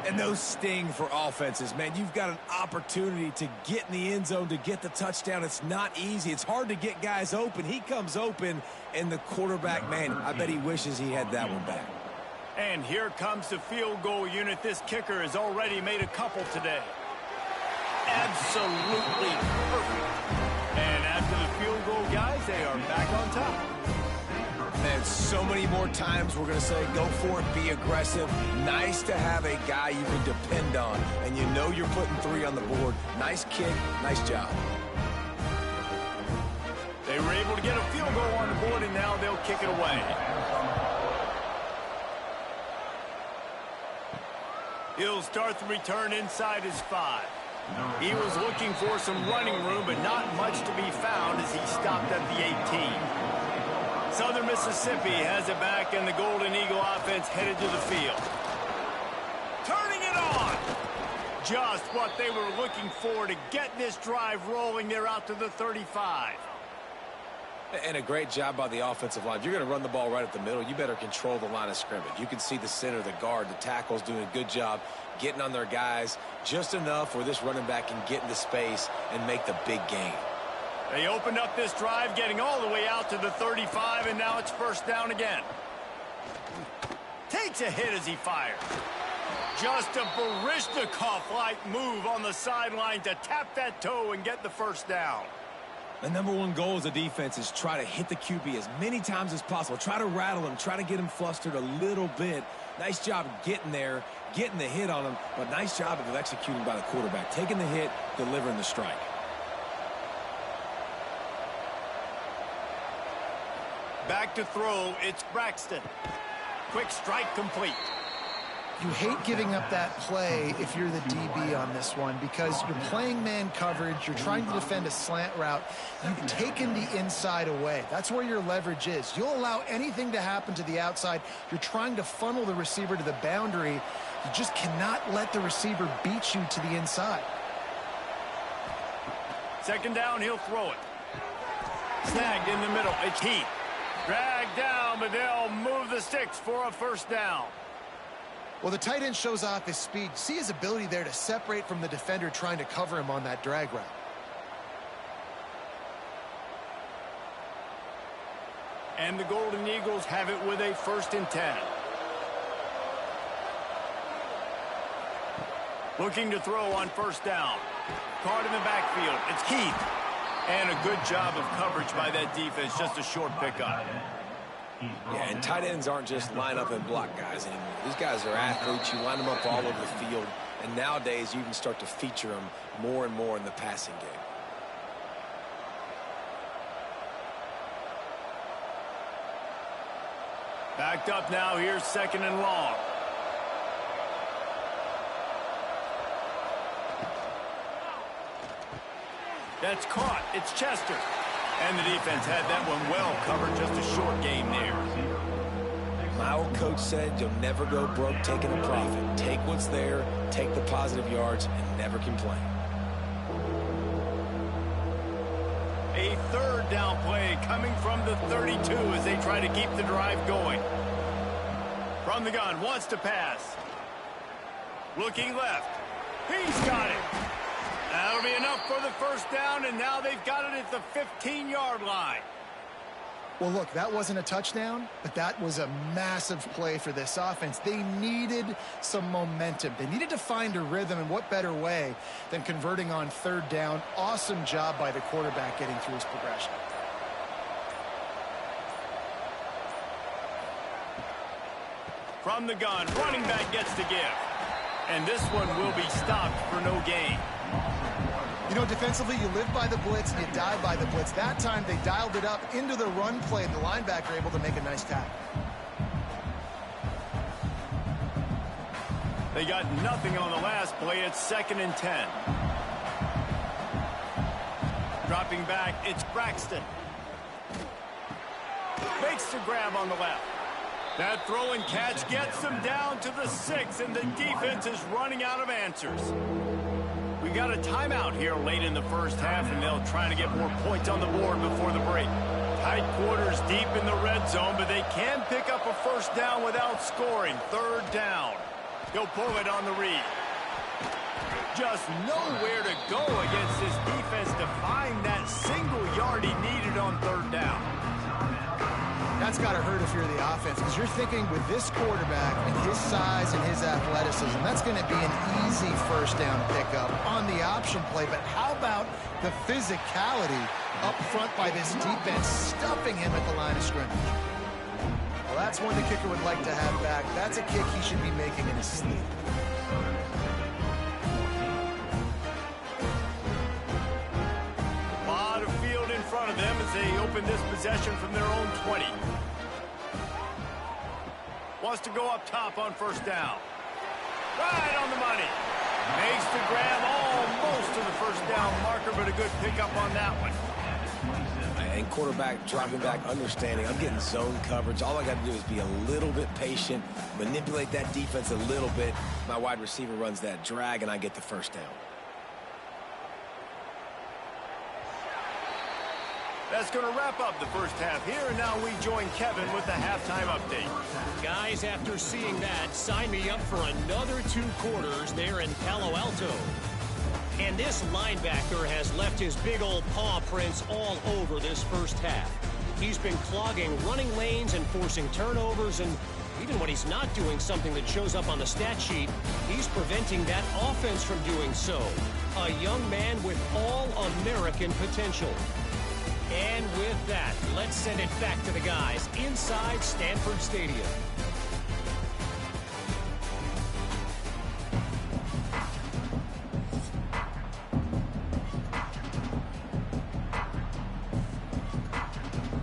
And those sting for offenses, man. You've got an opportunity to get in the end zone, to get the touchdown. It's not easy. It's hard to get guys open. He comes open, and the quarterback, man, I bet he wishes he had that one back. And here comes the field goal unit. This kicker has already made a couple today. Absolutely perfect. And after the field goal, guys, they are back on top. Man, so many more times we're going to say, go for it, be aggressive. Nice to have a guy you can depend on, and you know you're putting 3 on the board. Nice kick, nice job. They were able to get a field goal on the board, and now they'll kick it away. He'll start the return inside his 5. He was looking for some running room, but not much to be found as he stopped at the 18. Southern Mississippi has it back, and the Golden Eagle offense headed to the field. Turning it on. Just what they were looking for to get this drive rolling. They're out to the 35. And a great job by the offensive line. If you're going to run the ball right at the middle, you better control the line of scrimmage. You can see the center, the guard, the tackles doing a good job getting on their guys just enough where this running back can get into space and make the big gain. They opened up this drive, getting all the way out to the 35, and now it's first down again. Takes a hit as he fires. Just a Baryshnikov-like move on the sideline to tap that toe and get the first down. The number one goal as a defense is try to hit the QB as many times as possible. Try to rattle him, try to get him flustered a little bit. Nice job getting there, getting the hit on him, but nice job of executing by the quarterback. Taking the hit, delivering the strike. Back to throw, it's Braxton. Quick strike complete. You hate giving up that play if you're the DB on this one because you're playing man coverage, you're trying to defend a slant route, you've taken the inside away. That's where your leverage is. You'll allow anything to happen to the outside. You're trying to funnel the receiver to the boundary. You just cannot let the receiver beat you to the inside. Second down, he'll throw it. Snagged in the middle. It's Heath. Dragged down, but they'll move the sticks for a first down. Well, the tight end shows off his speed. See his ability there to separate from the defender trying to cover him on that drag route. And the Golden Eagles have it with a 1st and 10. Looking to throw on 1st down. Caught in the backfield. It's Heath. And a good job of coverage by that defense. Just a short pickup. Yeah, and tight ends aren't just line up and block guys anymore. These guys are athletes. You line them up all over the field. And nowadays, you can start to feature them more and more in the passing game. Backed up now. Here's 2nd and long. That's caught. It's Chester. And the defense had that one well covered. Just a short game there. My old coach said you'll never go broke taking a profit. Take what's there, take the positive yards, and never complain. A 3rd down play coming from the 32 as they try to keep the drive going. From the gun, wants to pass. Looking left. He's got it. That'll be enough for the 1st down, and now they've got it at the 15-yard line. Well, look, that wasn't a touchdown, but that was a massive play for this offense. They needed some momentum. They needed to find a rhythm, and what better way than converting on 3rd down. Awesome job by the quarterback getting through his progression. From the gun, running back gets to give. And this one will be stopped for no gain. You know, defensively, you live by the blitz and you die by the blitz. That time, they dialed it up into the run play, and the linebacker able to make a nice tackle. They got nothing on the last play. It's 2nd and 10. Dropping back, it's Braxton. Makes the grab on the left. That throw and catch gets them down to the 6, and the defense is running out of answers. We got a timeout here late in the 1st half, and they'll try to get more points on the board before the break. Tight quarters deep in the red zone, but they can pick up a 1st down without scoring. 3rd down. He'll pull it on the read. Just nowhere to go against this defense to find that single yard he needed on 3rd down. That's got to hurt if you're the offense, because you're thinking with this quarterback and his size and his athleticism, that's going to be an easy 1st down pickup on the option play. But how about the physicality up front by this defense, stuffing him at the line of scrimmage? Well, that's one the kicker would like to have back. That's a kick he should be making in his sleep. A lot of field in front of them as they open this possession from their own 20. Wants to go up top on 1st down. Right on the money. Makes the grab almost to the 1st down marker, but a good pickup on that one. And quarterback dropping back, understanding I'm getting zone coverage. All I got to do is be a little bit patient, manipulate that defense a little bit. My wide receiver runs that drag, and I get the 1st down. That's going to wrap up the 1st half here, and now we join Kevin with the halftime update. Guys, after seeing that, sign me up for another 2 quarters there in Palo Alto. And this linebacker has left his big old paw prints all over this 1st half. He's been clogging running lanes and forcing turnovers, and even when he's not doing something that shows up on the stat sheet, he's preventing that offense from doing so. A young man with all-American potential. And with that, let's send it back to the guys inside Stanford Stadium.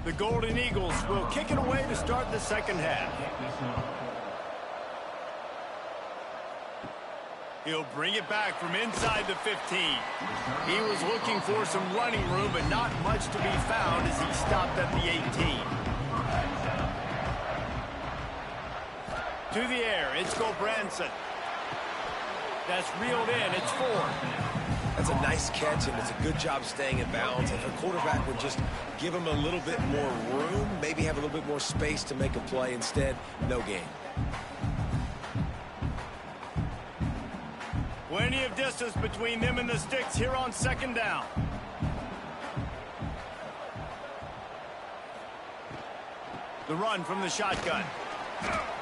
The Golden Eagles will kick it away to start the 2nd half. He'll bring it back from inside the 15. He was looking for some running room, but not much to be found as he stopped at the 18. To the air, it's Gobranson. That's reeled in, it's 4. That's a nice catch, and it's a good job staying in bounds. If a quarterback would just give him a little bit more room, maybe have a little bit more space to make a play, instead, no gain. Plenty of distance between them and the sticks here on second down. The run from the shotgun.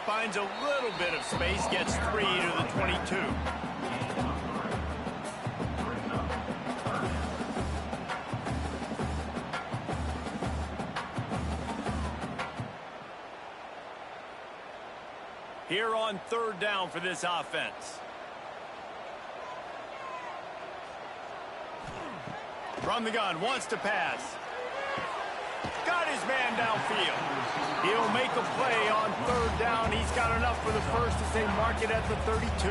Finds a little bit of space, gets 3 to the 22. Here on third down for this offense. From the gun, wants to pass. Got his man downfield. He'll make a play on third down. He's got enough for the first as they mark it at the 32.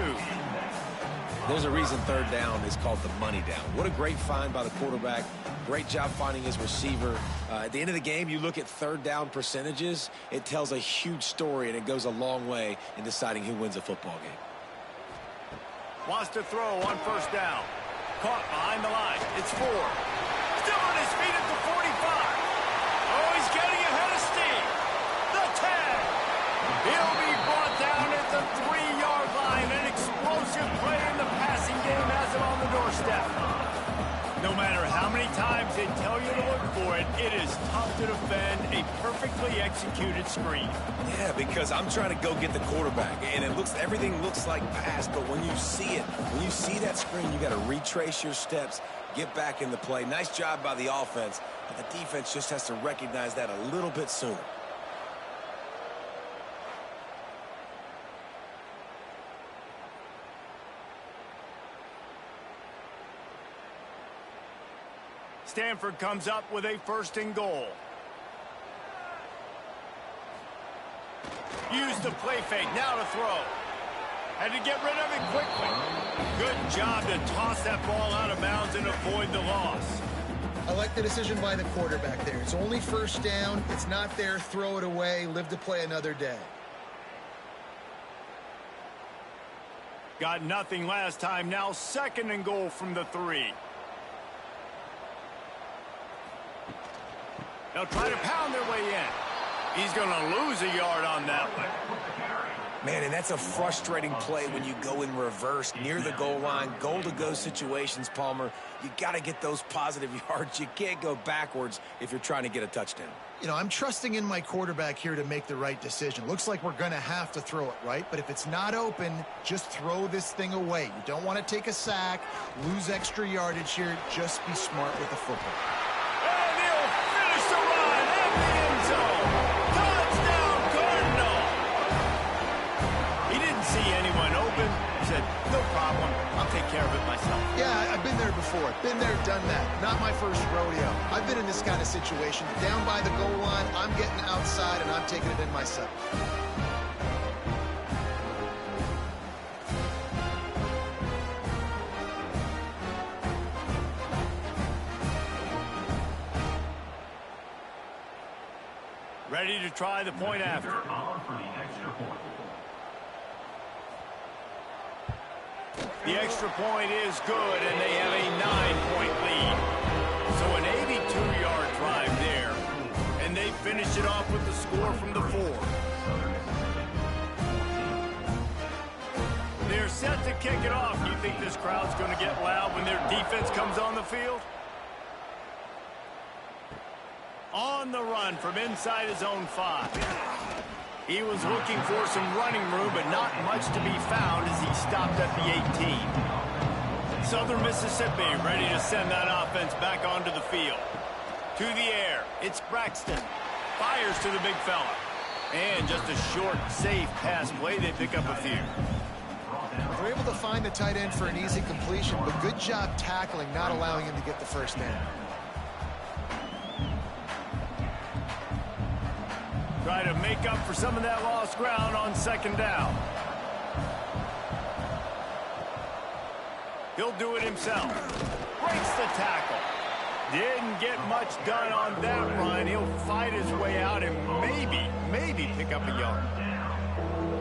There's a reason third down is called the money down. What a great find by the quarterback. Great job finding his receiver. At the end of the game, you look at third down percentages. It tells a huge story, and it goes a long way in deciding who wins a football game. Wants to throw on first down. Caught behind the line. It's 4. Still on his feet at the 45. Oh, he's getting ahead of steam. The 10. He'll be brought down at the 3-yard line. An explosive play in the passing game has him on the doorstep. No matter how many times they tell you to look for it, it is tough to defend a perfectly executed screen. Yeah, because I'm trying to go get the quarterback, and everything looks like pass, but when you see it, when you see that screen, you got to retrace your steps, get back in the play. Nice job by the offense, but the defense just has to recognize that a little bit sooner. Stanford comes up with a 1st and goal. Use the play fake, now to throw. Had to get rid of it quickly. Good job to toss that ball out of bounds and avoid the loss. I like the decision by the quarterback there. It's only 1st down. It's not there. Throw it away. Live to play another day. Got nothing last time. Now 2nd and goal from the 3. They'll try to pound their way in. He's going to lose a yard on that one. Man, and that's a frustrating play when you go in reverse near the goal line. Goal-to-go situations, Palmer. You got to get those positive yards. You can't go backwards if you're trying to get a touchdown. You know, I'm trusting in my quarterback here to make the right decision. Looks like we're going to have to throw it, right? But if it's not open, just throw this thing away. You don't want to take a sack, lose extra yardage here. Just be smart with the football. And he'll finish the run in the end zone. Touchdown, Cardinal. He didn't see anyone open. He said, no problem. I'll take care of it myself. Yeah, I've been there before. Been there, done that. Not my first rodeo. I've been in this kind of situation. Down by the goal line, I'm getting outside, and I'm taking it in myself. Ready to try the point after. The extra point is good, and they have a 9-point lead. So an 82-yard drive there. And they finish it off with the score from the 4. They're set to kick it off. You think this crowd's going to get loud when their defense comes on the field? On the run from inside his own 5. He was looking for some running room, but not much to be found as he stopped at the 18. Southern Mississippi ready to send that offense back onto the field. To the air, it's Braxton. Fires to the big fella. And just a short, safe pass play. They pick up a few. They're able to find the tight end for an easy completion, but good job tackling, not allowing him to get the first down. Try to make up for some of that lost ground on second down. He'll do it himself. Breaks the tackle. Didn't get much done on that run. He'll fight his way out and maybe pick up a yard.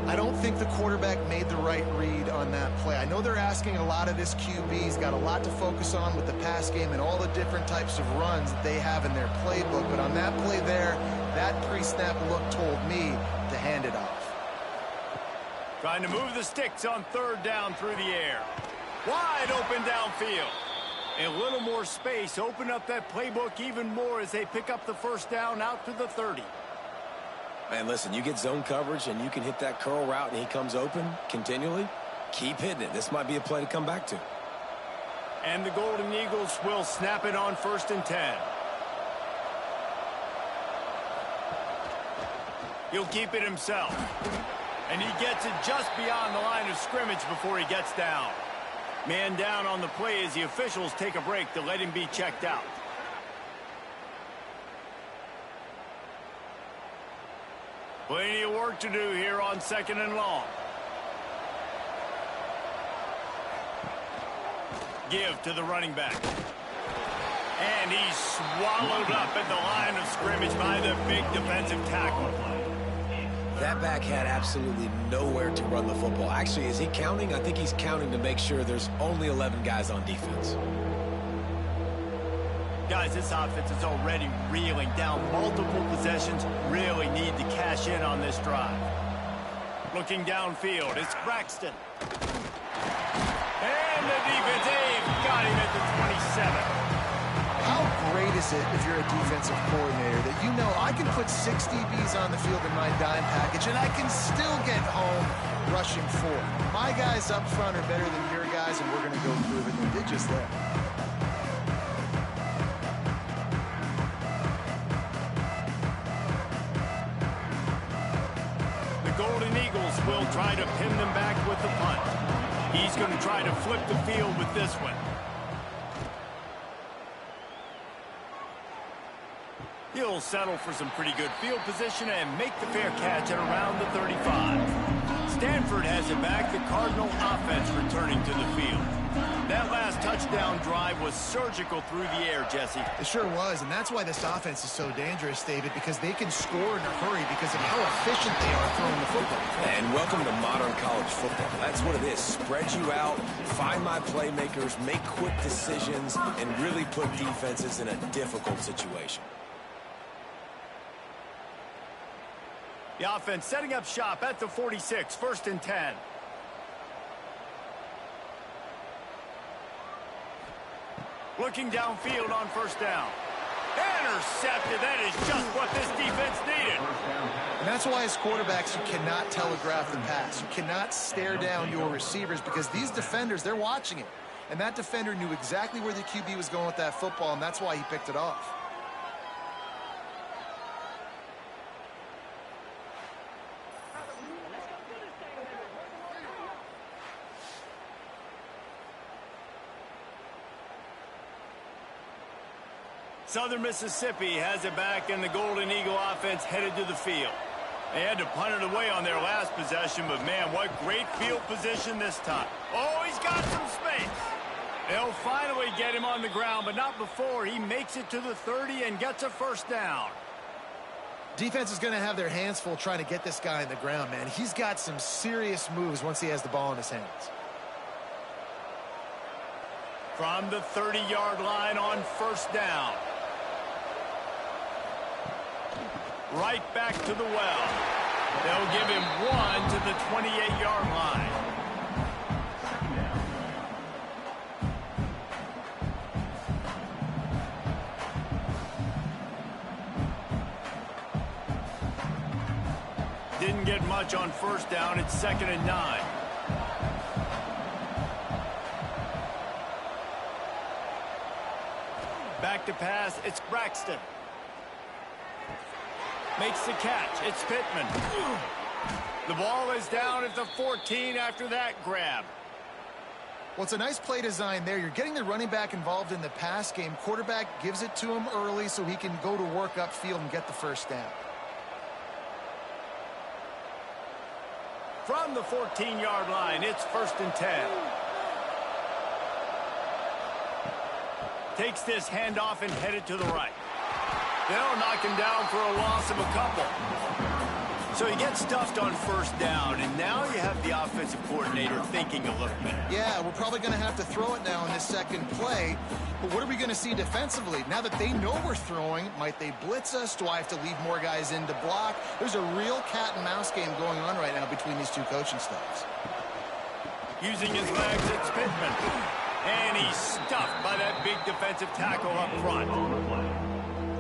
I I don't think the quarterback made the right read on that play. I know they're asking a lot of this QB. He's got a lot to focus on with the pass game and all the different types of runs that they have in their playbook. But on that play there, that pre-snap look told me to hand it off. Trying to move the sticks on third down through the air. Wide open downfield. A little more space. Open up that playbook even more as they pick up the first down out to the 30. Man, listen, you get zone coverage and you can hit that curl route and he comes open continually. Keep hitting it. This might be a play to come back to. And the Golden Eagles will snap it on 1st and 10. He'll keep it himself. And he gets it just beyond the line of scrimmage before he gets down. Man down on the play as the officials take a break to let him be checked out. Plenty of work to do here on 2nd and long. Give to the running back. And he's swallowed up at the line of scrimmage by the big defensive tackle. That back had absolutely nowhere to run the football. Actually, is he counting? I think he's counting to make sure there's only 11 guys on defense. Guys, this offense is already reeling down multiple possessions. Really need to cash in on this drive. Looking downfield, it's Braxton. And the defense, they've got him at the 27. How great is it if you're a defensive coordinator that you know I can put 6 DBs on the field in my dime package and I can still get home rushing 4. My guys up front are better than your guys, and we're going to go prove it. They did just that. The Golden Eagles will try to pin them back with the punt. He's going to try to flip the field with this one. He'll settle for some pretty good field position and make the fair catch at around the 35. Stanford has it back. The Cardinal offense returning to the field. That last touchdown drive was surgical through the air, Jesse. It sure was, and that's why this offense is so dangerous, David, because they can score in a hurry because of how efficient they are throwing the football. And welcome to modern college football. That's what it is. Spread you out, find my playmakers, make quick decisions, and really put defenses in a difficult situation. The offense setting up shop at the 46, 1st and 10. Looking downfield on 1st down. Intercepted. That is just what this defense needed. And that's why as quarterbacks you cannot telegraph the pass. You cannot stare down your receivers because these defenders, they're watching it. And that defender knew exactly where the QB was going with that football, and that's why he picked it off. Southern Mississippi has it back, and the Golden Eagle offense headed to the field. They had to punt it away on their last possession, but man, what great field position this time. Oh, he's got some space. They'll finally get him on the ground, but not before he makes it to the 30 and gets a 1st down. Defense is going to have their hands full trying to get this guy in the ground, man. He's got some serious moves once he has the ball in his hands. From the 30-yard line on 1st down. Right back to the well. They'll give him 1 to the 28-yard line. Didn't get much on 1st down. It's 2nd and 9. Back to pass. It's Braxton. Makes the catch. It's Pittman. The ball is down at the 14 after that grab. Well, it's a nice play design there. You're getting the running back involved in the pass game. Quarterback gives it to him early so he can go to work upfield and get the 1st down. From the 14-yard line, it's 1st and 10. Takes this handoff and headed to the right. They'll knock him down for a loss of a couple. So you get stuffed on first down, and now you have the offensive coordinator thinking a little bit. Yeah, we're probably going to have to throw it now in this second play. But what are we going to see defensively? Now that they know we're throwing, might they blitz us? Do I have to leave more guys in to block? There's a real cat and mouse game going on right now between these two coaching staffs. Using his legs, it's Pittman. And he's stuffed by that big defensive tackle up front.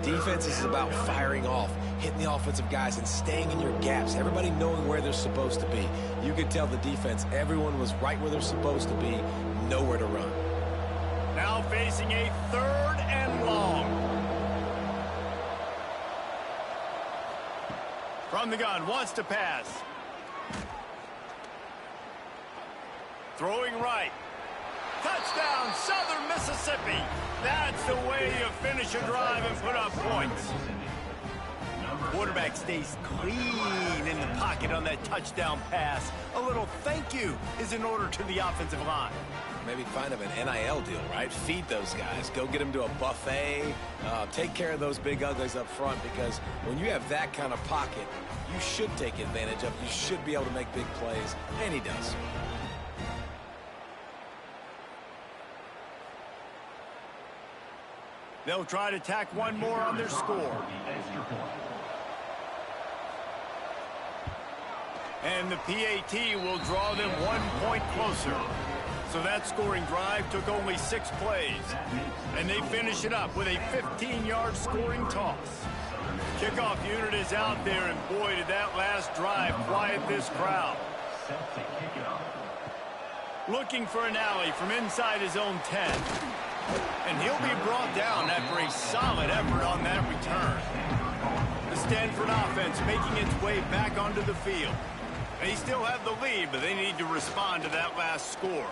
Defense is about firing off, hitting the offensive guys, and staying in your gaps. Everybody knowing where they're supposed to be. You could tell the defense, everyone was right where they're supposed to be, nowhere to run. Now facing a 3rd and long. From the gun, wants to pass. Throwing right. Touchdown, Southern Mississippi. That's the way you finish a drive and put up points. Quarterback stays clean in the pocket on that touchdown pass. A little thank you is in order to the offensive line. Maybe kind of an NIL deal, right? Feed those guys. Go get them to a buffet. Take care of those big uglies up front, because when you have that kind of pocket, you should take advantage of it. You should be able to make big plays, and he does. They'll try to tack one more on their score. And the PAT will draw them 1 point closer. So that scoring drive took only 6 plays. And they finish it up with a 15-yard scoring toss. Kickoff unit is out there, and boy, did that last drive quiet this crowd. Looking for an alley from inside his own 10. And he'll be brought down after a solid effort on that return. The Stanford offense making its way back onto the field. They still have the lead, but they need to respond to that last score.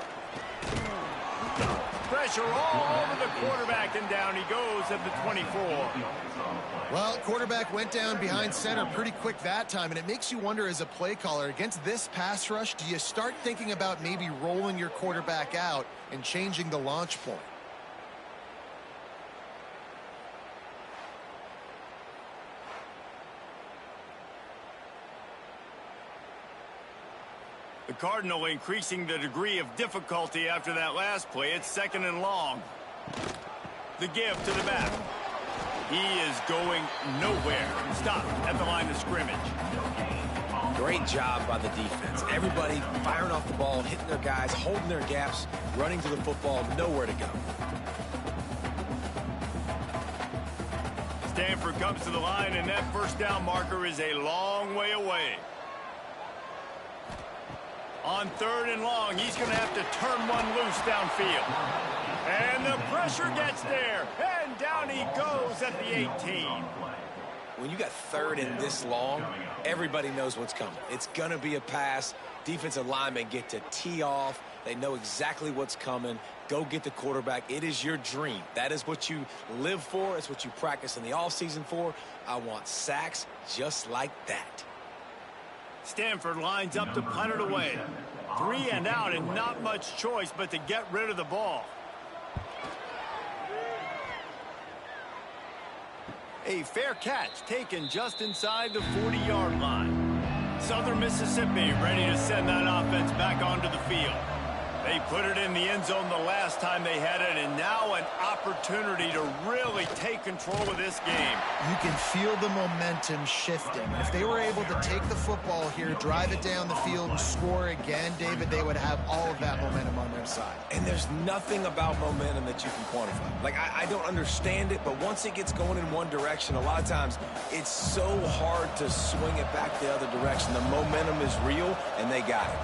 Pressure all over the quarterback, and down he goes at the 24. Well, quarterback went down behind center pretty quick that time, and it makes you wonder, as a play caller, against this pass rush, do you start thinking about maybe rolling your quarterback out and changing the launch point? The Cardinal increasing the degree of difficulty after that last play. It's 2nd and long. The give to the back. He is going nowhere. Stop at the line of scrimmage. Great job by the defense. Everybody firing off the ball, hitting their guys, holding their gaps, running to the football, nowhere to go. Stanford comes to the line, and that first down marker is a long way away. On 3rd and long, he's going to have to turn one loose downfield. And the pressure gets there. And down he goes at the 18. When you got 3rd and this long, everybody knows what's coming. It's going to be a pass. Defensive linemen get to tee off. They know exactly what's coming. Go get the quarterback. It is your dream. That is what you live for. It's what you practice in the offseason for. I want sacks just like that. Stanford lines up to punt it away. 3 and out, and not much choice but to get rid of the ball. A fair catch taken just inside the 40-yard line. Southern Mississippi ready to send that offense back onto the field. They put it in the end zone the last time they had it, and now an opportunity to really take control of this game. You can feel the momentum shifting. If they were able to take the football here, drive it down the field, and score again, David, they would have all of that momentum on their side. And there's nothing about momentum that you can quantify. Like, I don't understand it, but once it gets going in one direction, a lot of times it's so hard to swing it back the other direction. The momentum is real, and they got it.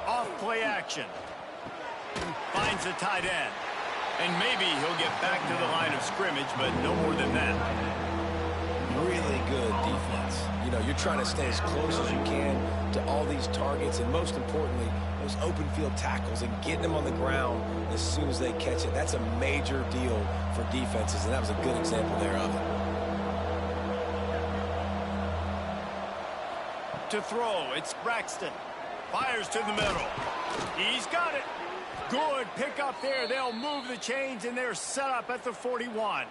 Off-play action. Finds the tight end. And maybe he'll get back to the line of scrimmage, but no more than that. Really good defense. You know, you're trying to stay as close as you can to all these targets, and most importantly, those open field tackles and getting them on the ground as soon as they catch it. That's a major deal for defenses, and that was a good example there of it. To throw, it's Braxton. Fires to the middle. He's got it. Good pickup there. They'll move the chains, and they're set up at the 41.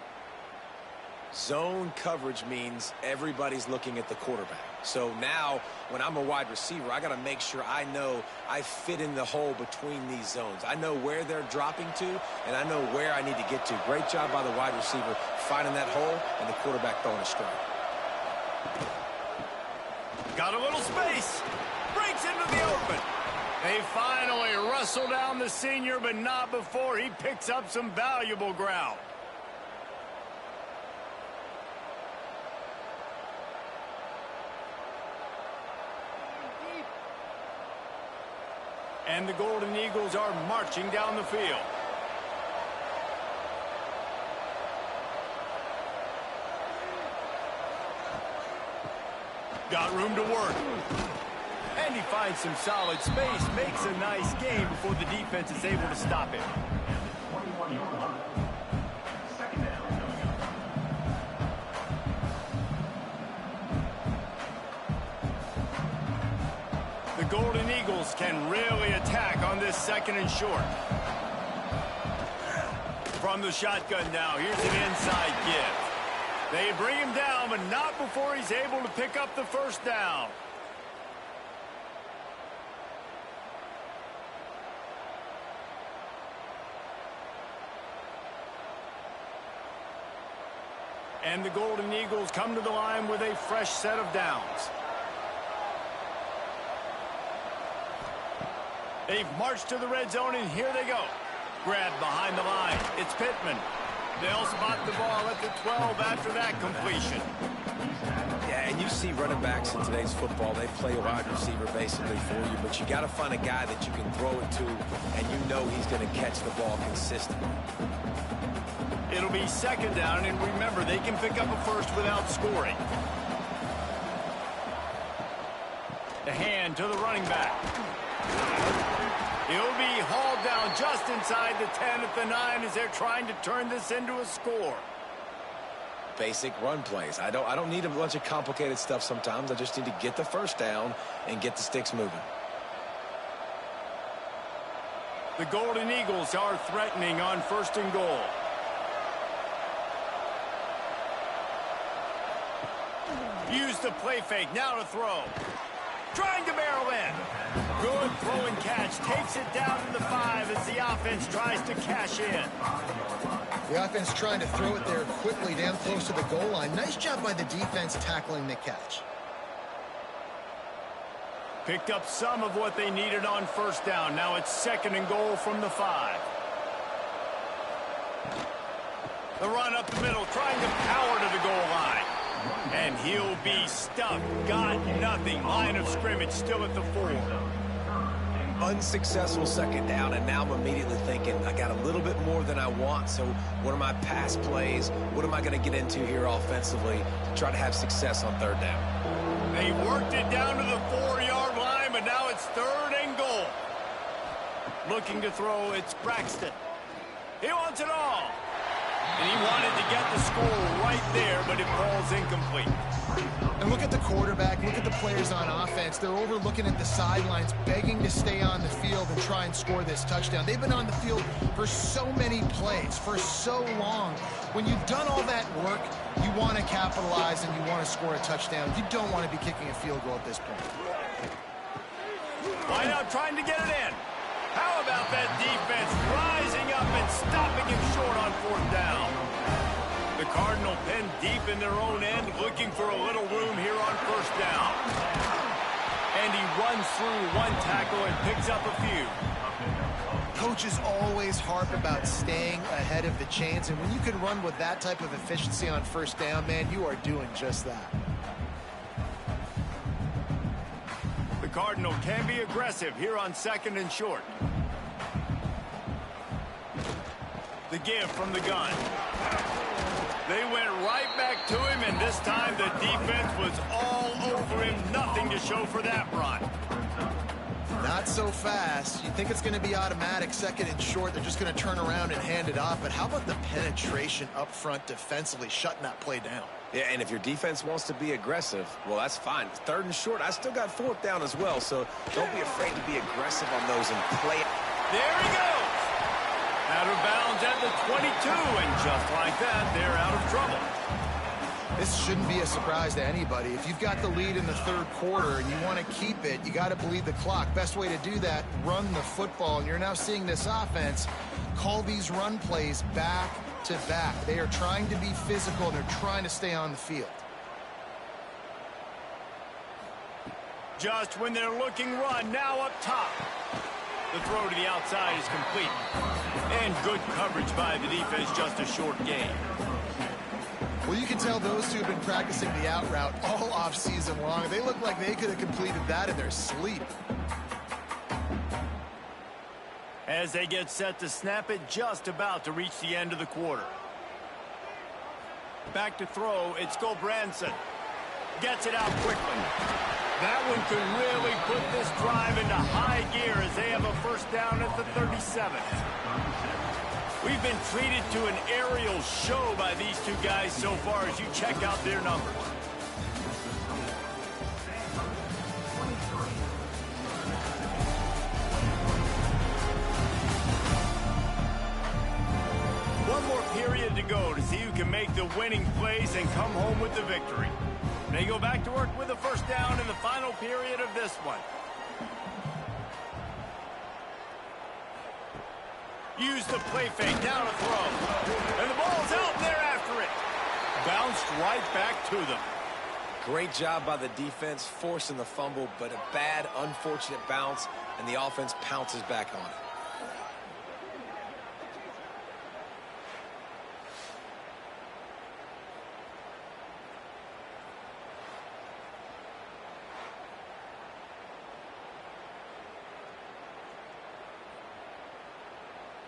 Zone coverage means everybody's looking at the quarterback. So now, when I'm a wide receiver, I got to make sure I know I fit in the hole between these zones. I know where they're dropping to, and I know where I need to get to. Great job by the wide receiver finding that hole, and the quarterback throwing a strike. Got a little space. Breaks into the open. They finally wrestle down the senior, but not before he picks up some valuable ground. And the Golden Eagles are marching down the field. Got room to work. And he finds some solid space, makes a nice gain before the defense is able to stop him. 21-yard line. Second down coming up. The Golden Eagles can really attack on this second and short. From the shotgun now, here's an inside give. They bring him down, but not before he's able to pick up the first down. And the Golden Eagles come to the line with a fresh set of downs. They've marched to the red zone, and here they go. Grabbed behind the line. It's Pittman. They'll spot the ball at the 12 after that completion. Yeah, and you see running backs in today's football, they play a wide receiver basically for you, but you got to find a guy that you can throw it to, and you know he's going to catch the ball consistently. It'll be second down, and remember, they can pick up a first without scoring. The hand to the running back. He'll be hauled down just inside the 10 at the 9 as they're trying to turn this into a score. Basic run plays. I don't need a bunch of complicated stuff sometimes. I just need to get the first down and get the sticks moving. The Golden Eagles are threatening on first and goal. Use the play fake, now to throw. Trying to barrel in. Good throw and catch. Takes it down to the 5 as the offense tries to cash in. The offense trying to throw it there quickly down close to the goal line. Nice job by the defense tackling the catch. Picked up some of what they needed on first down. Now it's second and goal from the 5. The run up the middle, trying to power to the goal line. And he'll be stuck. Got nothing. Line of scrimmage still at the 4. Unsuccessful second down, and now I'm immediately thinking, I got a little bit more than I want, so what are my pass plays? What am I going to get into here offensively to try to have success on third down? They worked it down to the 4-yard line, but now it's third and goal. Looking to throw, it's Braxton. He wants it all. And he wanted to get the score right there, but it falls incomplete. And look at the quarterback, look at the players on offense. They're over looking at the sidelines, begging to stay on the field and try and score this touchdown. They've been on the field for so many plays, for so long. When you've done all that work, you want to capitalize and you want to score a touchdown. You don't want to be kicking a field goal at this point. Line out trying to get it in. How about that defense rising up and stopping him short on fourth down? The Cardinal pen deep in their own end, looking for a little room here on first down. And he runs through one tackle and picks up a few. Coaches always harp about staying ahead of the chains, and when you can run with that type of efficiency on first down, man, you are doing just that. The Cardinal can be aggressive here on second and short. The give from the gun. They went right back to him, and this time the defense was all over him. Nothing to show for that run. Not so fast. You think it's going to be automatic, second and short. They're just going to turn around and hand it off. But how about the penetration up front defensively, shutting that play down? Yeah, and if your defense wants to be aggressive, well, that's fine. Third and short, I still got fourth down as well, so don't be afraid to be aggressive on those and play. There he goes. Out of bounds at the 22, and just like that, they're out of trouble. This shouldn't be a surprise to anybody. If you've got the lead in the third quarter and you want to keep it, you got to bleed the clock. Best way to do that, run the football. And you're now seeing this offense call these run plays back to back. They are trying to be physical, and they're trying to stay on the field. Just when they're looking run, now up top. The throw to the outside is complete. And good coverage by the defense, just a short gain. Well, you can tell those two have been practicing the out route all off season long. They look like they could have completed that in their sleep. As they get set to snap it, just about to reach the end of the quarter. Back to throw, it's Gulbranson. Gets it out quickly. That one could really put this drive into high gear as they have a first down at the 37. We've been treated to an aerial show by these two guys so far as you check out their numbers. One more period to go to see who can make the winning plays and come home with the victory. They go back to work with a first down in the final period of this one. Use the play fake, down a throw. And the ball's out, and they're after it. Bounced right back to them. Great job by the defense, forcing the fumble, but a bad, unfortunate bounce, and the offense pounces back on it.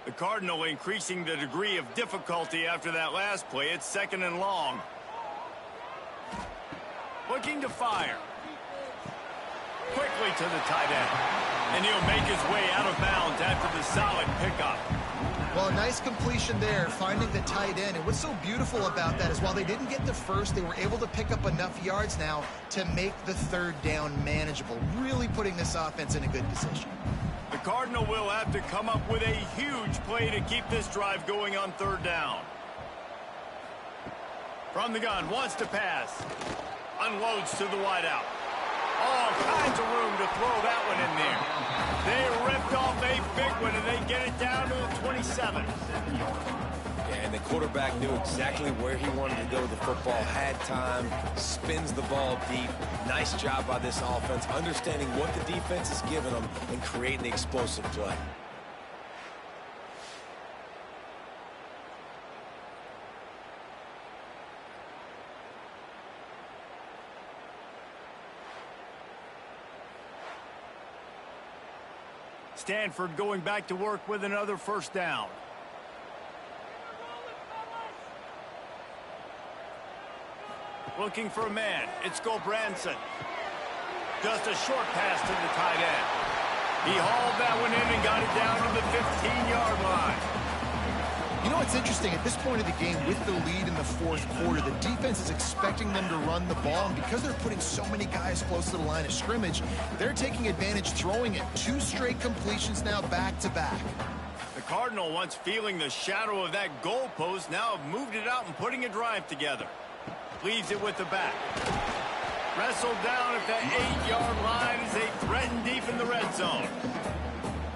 The Cardinal increasing the degree of difficulty after that last play. It's second and long. Looking to fire. Quickly to the tight end. And he'll make his way out of bounds after the solid pickup. Well, a nice completion there, finding the tight end. And what's so beautiful about that is while they didn't get the first, they were able to pick up enough yards now to make the third down manageable, really putting this offense in a good position. The Cardinal will have to come up with a huge play to keep this drive going on third down. From the gun, wants to pass. Unloads to the wideout. All kinds of room to throw that one in there. They ripped off a big one, and they get it down to the 27. And the quarterback knew exactly where he wanted to go with the football, had time, spins the ball deep. Nice job by this offense, understanding what the defense is giving them and creating the explosive play. Stanford going back to work with another first down. Looking for a man. It's Gulbranson. Just a short pass to the tight end. He hauled that one in and got it down to the 15-yard line. You know what's interesting? At this point of the game, with the lead in the fourth quarter, the defense is expecting them to run the ball. And because they're putting so many guys close to the line of scrimmage, they're taking advantage throwing it. 2 straight completions now back to back. The Cardinal, once feeling the shadow of that goalpost, now have moved it out and putting a drive together. Leaves it with the back. Wrestled down at the 8-yard line as they threaten deep in the red zone.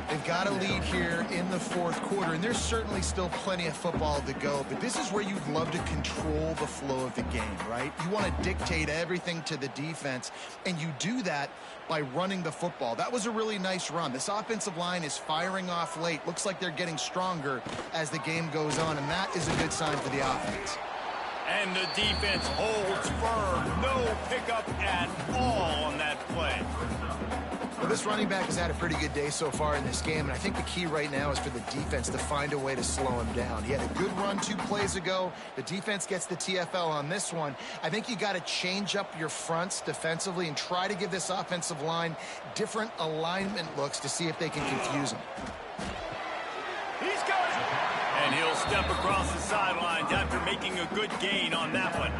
They've got a lead here in the fourth quarter, and there's certainly still plenty of football to go, but this is where you'd love to control the flow of the game, right? You want to dictate everything to the defense, and you do that by running the football. That was a really nice run. This offensive line is firing off late. Looks like they're getting stronger as the game goes on, and that is a good sign for the offense. And the defense holds firm. No pickup at all on that play. Well, this running back has had a pretty good day so far in this game, and I think the key right now is for the defense to find a way to slow him down. He had a good run 2 plays ago. The defense gets the TFL on this one. I think you got to change up your fronts defensively and try to give this offensive line different alignment looks to see if they can confuse him. He's going. And he'll step across the sidelines after making a good gain on that one.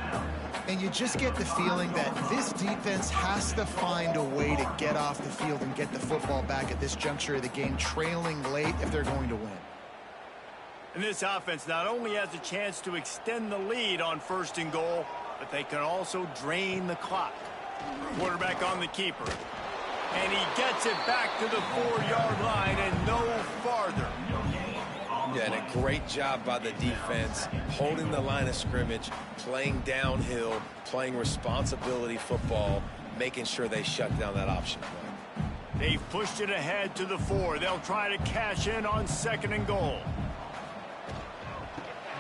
And you just get the feeling that this defense has to find a way to get off the field and get the football back at this juncture of the game, trailing late if they're going to win. And this offense not only has a chance to extend the lead on 1st and goal, but they can also drain the clock. Quarterback on the keeper. And he gets it back to the 4-yard line and no farther. Yeah, and a great job by the defense, holding the line of scrimmage, playing downhill, playing responsibility football, making sure they shut down that option play. They've pushed it ahead to the 4. They'll try to cash in on 2nd and goal.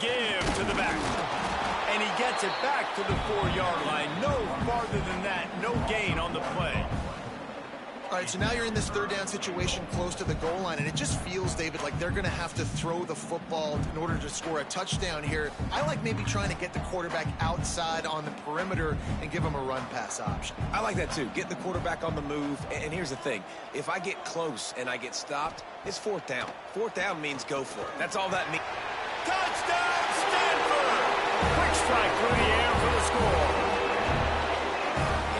Give to the back. And he gets it back to the 4-yard line. No farther than that. No gain on the play. All right, so now you're in this 3rd down situation close to the goal line, and it just feels, David, like they're going to have to throw the football in order to score a touchdown here. I like maybe trying to get the quarterback outside on the perimeter and give him a run-pass option. I like that, too. Get the quarterback on the move. And here's the thing. If I get close and I get stopped, it's 4th down. 4th down means go for it. That's all that means. Touchdown, Stanford! Quick strike through the air for the score.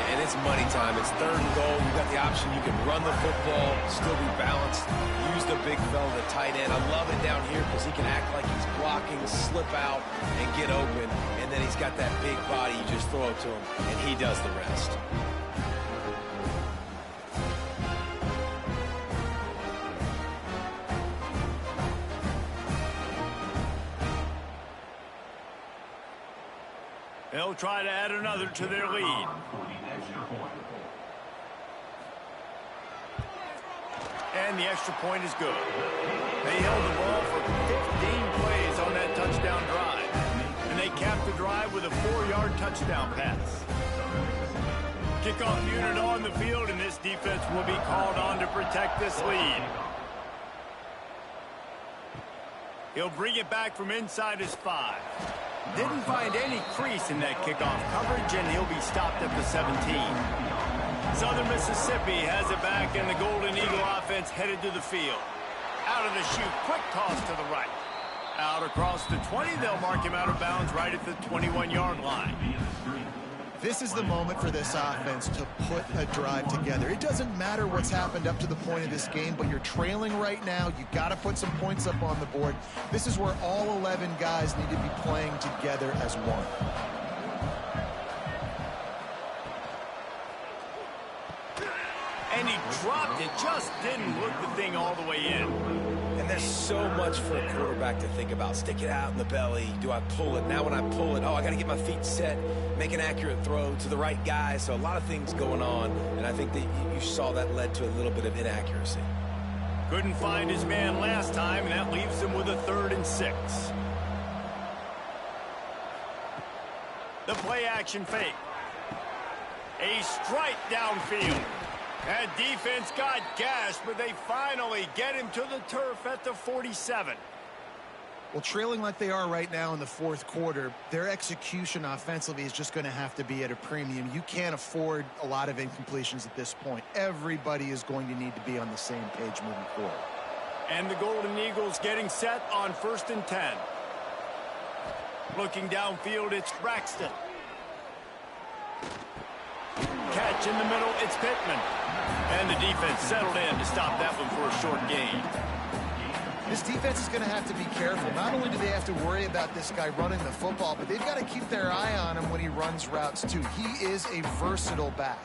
And it's money time. It's 3rd and goal. You've got the option. You can run the football, still be balanced, use the big fella, the tight end. I love it down here because he can act like he's blocking, slip out, and get open. And then he's got that big body. You just throw it to him, and he does the rest. They'll try to add another to their lead. And the extra point is good. They held the ball for 15 plays on that touchdown drive. And they capped the drive with a 4-yard touchdown pass. Kickoff unit on the field, and this defense will be called on to protect this lead. He'll bring it back from inside his 5. Didn't find any crease in that kickoff coverage, and he'll be stopped at the 17. Southern Mississippi has it back, and the Golden Eagle offense headed to the field. Out of the chute, quick toss to the right. Out across the 20, they'll mark him out of bounds right at the 21-yard line. This is the moment for this offense to put a drive together. It doesn't matter what's happened up to the point of this game, but you're trailing right now. You've got to put some points up on the board. This is where all 11 guys need to be playing together as one. And he dropped it, just didn't look the thing all the way in. And there's so much for a quarterback to think about. Stick it out in the belly. Do I pull it? Now when I pull it, oh, I got to get my feet set, make an accurate throw to the right guy. So a lot of things going on, and I think that you saw that led to a little bit of inaccuracy. Couldn't find his man last time, and that leaves him with a 3rd and 6. The play action fake. A strike downfield. That defense got gashed, but they finally get him to the turf at the 47. Well, trailing like they are right now in the 4th quarter, their execution offensively is just going to have to be at a premium. You can't afford a lot of incompletions at this point. Everybody is going to need to be on the same page moving forward. And the Golden Eagles getting set on 1st and 10. Looking downfield, it's Braxton. Catch in the middle, it's Pittman. And the defense settled in to stop that one for a short gain. This defense is going to have to be careful. Not only do they have to worry about this guy running the football, but they've got to keep their eye on him when he runs routes too. He is a versatile back.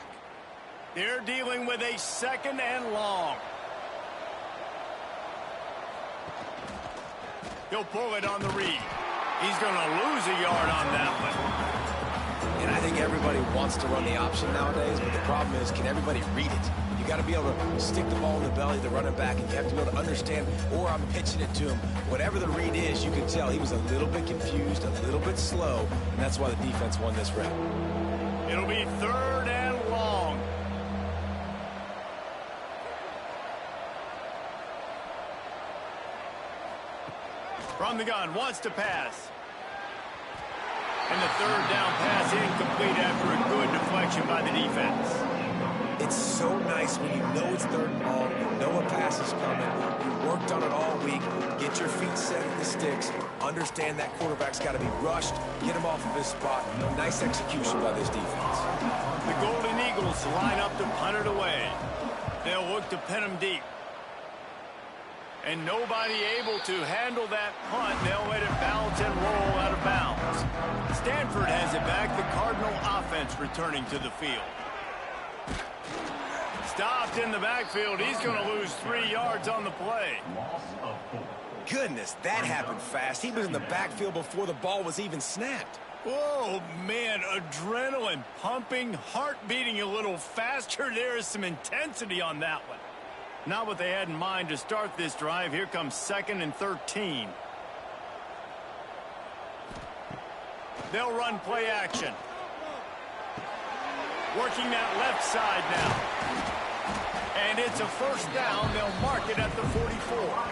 They're dealing with a 2nd and long. He'll pull it on the read. He's going to lose a yard on that one. And I think everybody wants to run the option nowadays, but the problem is, can everybody read it? You got to be able to stick the ball in the belly of the running back, and you have to be able to understand, or I'm pitching it to him. Whatever the read is, you can tell he was a little bit confused, a little bit slow, and that's why the defense won this rep. It'll be 3rd and long. From the gun, wants to pass. And the 3rd down pass incomplete after a good deflection by the defense. It's so nice when you know it's 3rd and long, you know a pass is coming, you worked on it all week, get your feet set at the sticks, understand that quarterback's got to be rushed, get him off of his spot. Nice execution by this defense. The Golden Eagles line up to punt it away. They'll look to pin him deep. And nobody able to handle that punt. They'll let it bounce and roll out of bounds. Stanford has it back. The Cardinal offense returning to the field. Stopped in the backfield. He's going to lose 3 yards on the play. Goodness, that happened fast. He was in the backfield before the ball was even snapped. Oh, man, adrenaline pumping, heart beating a little faster. There is some intensity on that one. Not what they had in mind to start this drive. Here comes 2nd and 13. They'll run play action. Working that left side now. And it's a first down. They'll mark it at the 44.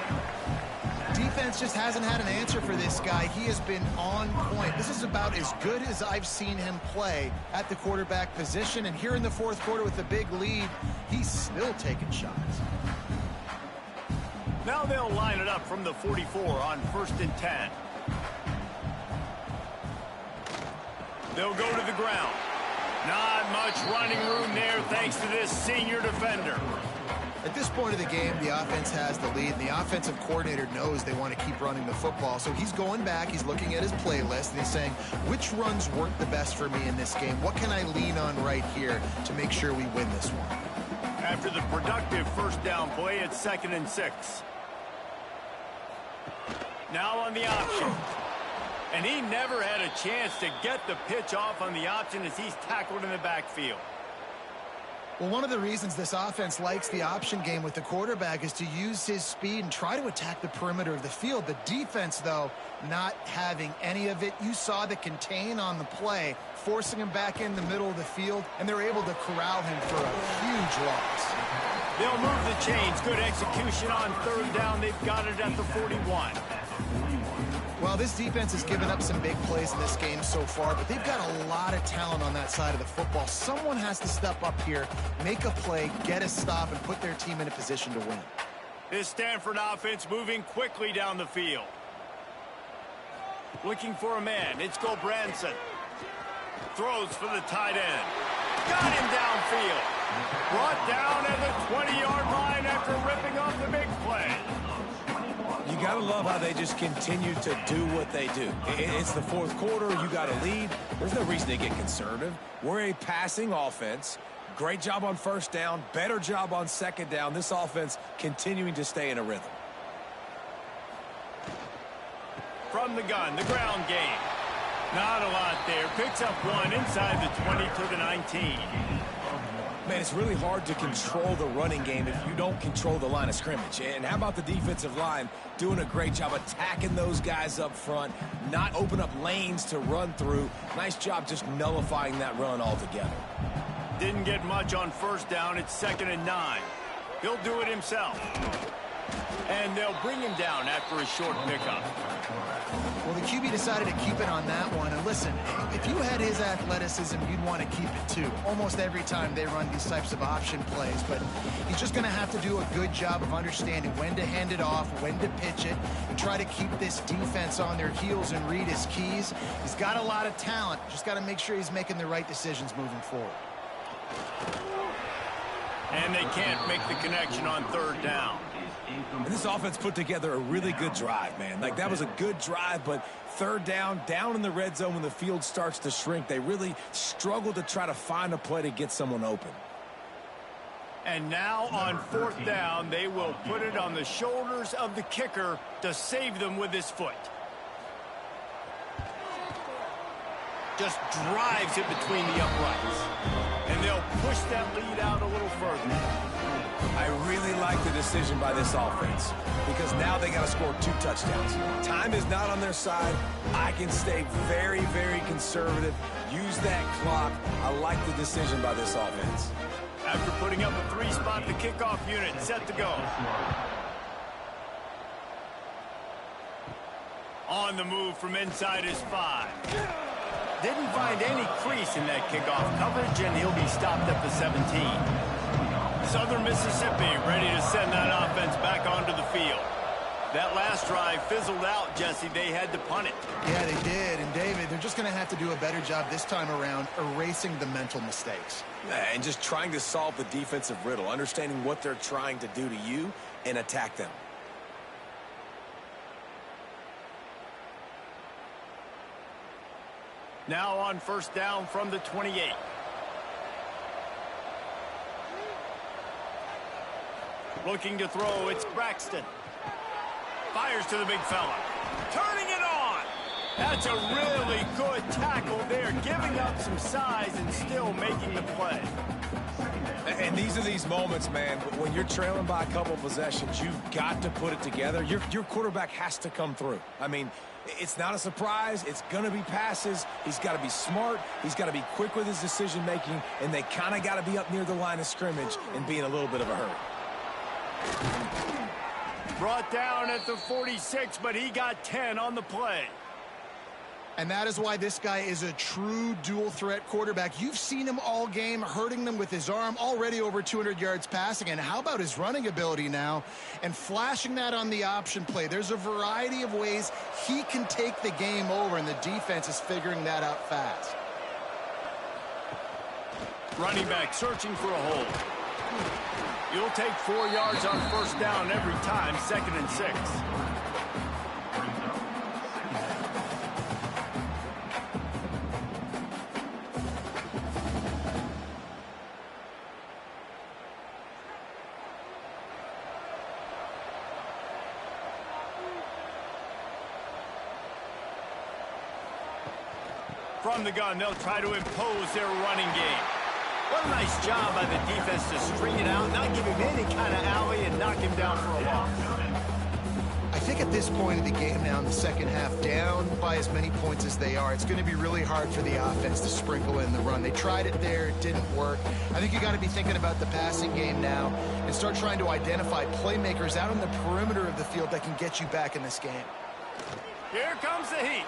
Defense just hasn't had an answer for this guy. He has been on point. This is about as good as I've seen him play at the quarterback position. And here in the fourth quarter with a big lead, he's still taking shots. Now they'll line it up from the 44 on 1st and 10. They'll go to the ground. Not much running room there thanks to this senior defender. At this point of the game, the offense has the lead, and the offensive coordinator knows they want to keep running the football. So he's going back, he's looking at his playlist, and he's saying, which runs work the best for me in this game? What can I lean on right here to make sure we win this one? After the productive first down play, it's 2nd and 6. Now on the option. And he never had a chance to get the pitch off on the option as he's tackled in the backfield. Well, one of the reasons this offense likes the option game with the quarterback is to use his speed and try to attack the perimeter of the field. The defense, though, not having any of it. You saw the contain on the play, forcing him back in the middle of the field, and they're able to corral him for a huge loss. They'll move the chains. Good execution on 3rd down. They've got it at the 41. Well, this defense has given up some big plays in this game so far, but they've got a lot of talent on that side of the football. Someone has to step up here, make a play, get a stop, and put their team in a position to win. This Stanford offense moving quickly down the field. Looking for a man. It's Branson. Throws for the tight end. Got him downfield. Brought down at the 20-yard line after ripping off the big play. You got to love how they just continue to do what they do. It's the fourth quarter. You got a lead. There's no reason to get conservative. We're a passing offense. Great job on 1st down. Better job on 2nd down. This offense continuing to stay in a rhythm. From the gun, the ground game. Not a lot there. Picks up 1 inside the 20 to the 19. Man, it's really hard to control the running game if you don't control the line of scrimmage. And how about the defensive line doing a great job attacking those guys up front, not open up lanes to run through. Nice job just nullifying that run altogether. Didn't get much on 1st down. It's 2nd and 9. He'll do it himself. And they'll bring him down after a short pickup. Well, the QB decided to keep it on that one. And listen, if you had his athleticism, you'd want to keep it too. Almost every time they run these types of option plays. But he's just going to have to do a good job of understanding when to hand it off, when to pitch it, and try to keep this defense on their heels and read his keys. He's got a lot of talent. Just got to make sure he's making the right decisions moving forward. And they can't make the connection on 3rd down. And this offense put together a really good drive, man. Like, that was a good drive, but 3rd down in the red zone when the field starts to shrink, they really struggle to try to find a play to get someone open. And now on 4th down, they will put it on the shoulders of the kicker to save them with his foot. Just drives it between the uprights. And they'll push that lead out a little further. I really like the decision by this offense because now they got to score 2 touchdowns. Time is not on their side. I can stay very, very conservative. Use that clock. I like the decision by this offense. After putting up a 3-spot, the kickoff unit set to go. On the move from inside his 5. Didn't find any crease in that kickoff coverage, and he'll be stopped at the 17. Southern Mississippi ready to send that offense back onto the field. That last drive fizzled out, Jesse. They had to punt it. Yeah, they did. And, David, they're just going to have to do a better job this time around erasing the mental mistakes. And just trying to solve the defensive riddle, understanding what they're trying to do to you and attack them. Now on first down from the 28. Looking to throw, it's Braxton. Fires to the big fella. Turning it on. That's a really good tackle there, giving up some size and still making the play. And these are these moments, man, when you're trailing by a couple possessions, you've got to put it together. Your quarterback has to come through. I mean, it's not a surprise. It's going to be passes. He's got to be smart. He's got to be quick with his decision-making, and they kind of got to be up near the line of scrimmage and be in a little bit of a hurry. Brought down at the 46, but he got 10 on the play. And that is why this guy is a true dual-threat quarterback. You've seen him all game, hurting them with his arm, already over 200 yards passing. And how about his running ability now? And flashing that on the option play. There's a variety of ways he can take the game over, and the defense is figuring that out fast. Running back searching for a hole. You'll take 4 yards on first down every time, 2nd and 6. From the gun, they'll try to impose their running game. What a nice job by the defense to string it out, not give him any kind of alley, and knock him down for a loss. I think at this point of the game now in the second half, down by as many points as they are, it's going to be really hard for the offense to sprinkle in the run. They tried it there. It didn't work. I think you got to be thinking about the passing game now and start trying to identify playmakers out on the perimeter of the field that can get you back in this game. Here comes the heat.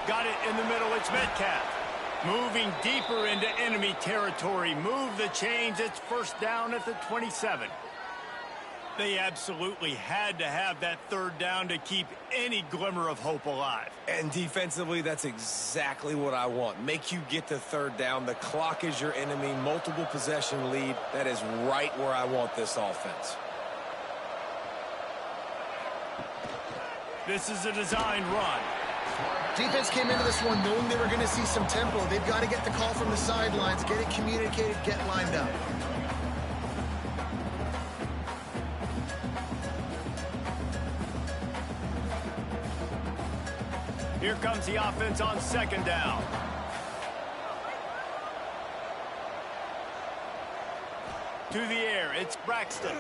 Got it in the middle. It's Metcalf. Moving deeper into enemy territory. Move the chains. It's first down at the 27. They absolutely had to have that third down to keep any glimmer of hope alive. And defensively, that's exactly what I want. Make you get to third down. The clock is your enemy. Multiple possession lead. That is right where I want this offense. This is a designed run. Defense came into this one knowing they were going to see some tempo. They've got to get the call from the sidelines, get it communicated, get lined up. Here comes the offense on second down. To the air, it's Braxton.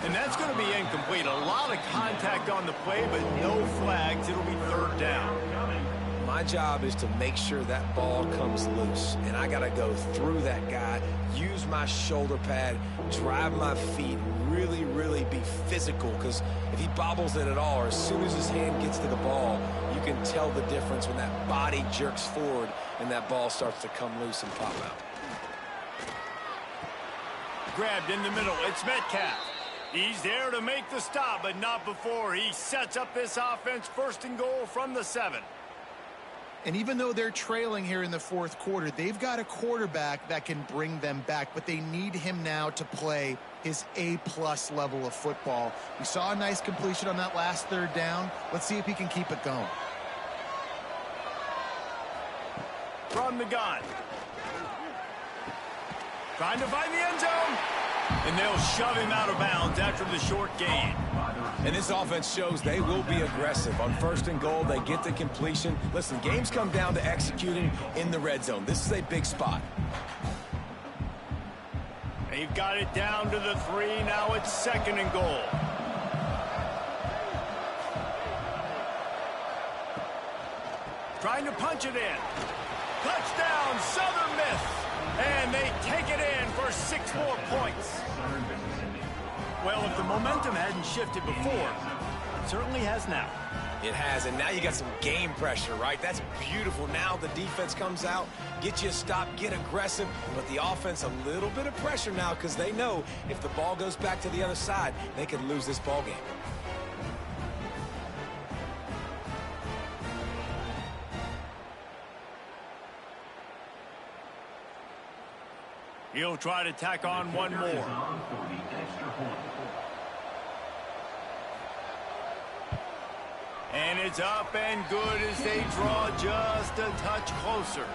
And that's going to be incomplete. A lot of contact on the play, but no flags. It'll be third down. My job is to make sure that ball comes loose, and I got to go through that guy, use my shoulder pad, drive my feet, really, really be physical, because if he bobbles it at all, or as soon as his hand gets to the ball, you can tell the difference when that body jerks forward and that ball starts to come loose and pop out. Grabbed in the middle. It's Metcalf. He's there to make the stop, but not before. He sets up this offense first and goal from the 7. And even though they're trailing here in the fourth quarter, they've got a quarterback that can bring them back, but they need him now to play his A-plus level of football. We saw a nice completion on that last third down. Let's see if he can keep it going. From the gun. Trying to find the end zone. And they'll shove him out of bounds after the short gain. And this offense shows they will be aggressive. On first and goal, they get the completion. Listen, games come down to executing in the red zone. This is a big spot. They've got it down to the 3. Now it's second and goal. Trying to punch it in. Touchdown, Southern Miss. And they take it in for 6 more points. Well, if the momentum hadn't shifted before, it certainly has now. It has, and now you got some game pressure, right? That's beautiful. Now the defense comes out, get you a stop, get aggressive, but the offense a little bit of pressure now because they know if the ball goes back to the other side, they could lose this ball game. He'll try to tack on one more. And it's up and good as they draw just a touch closer.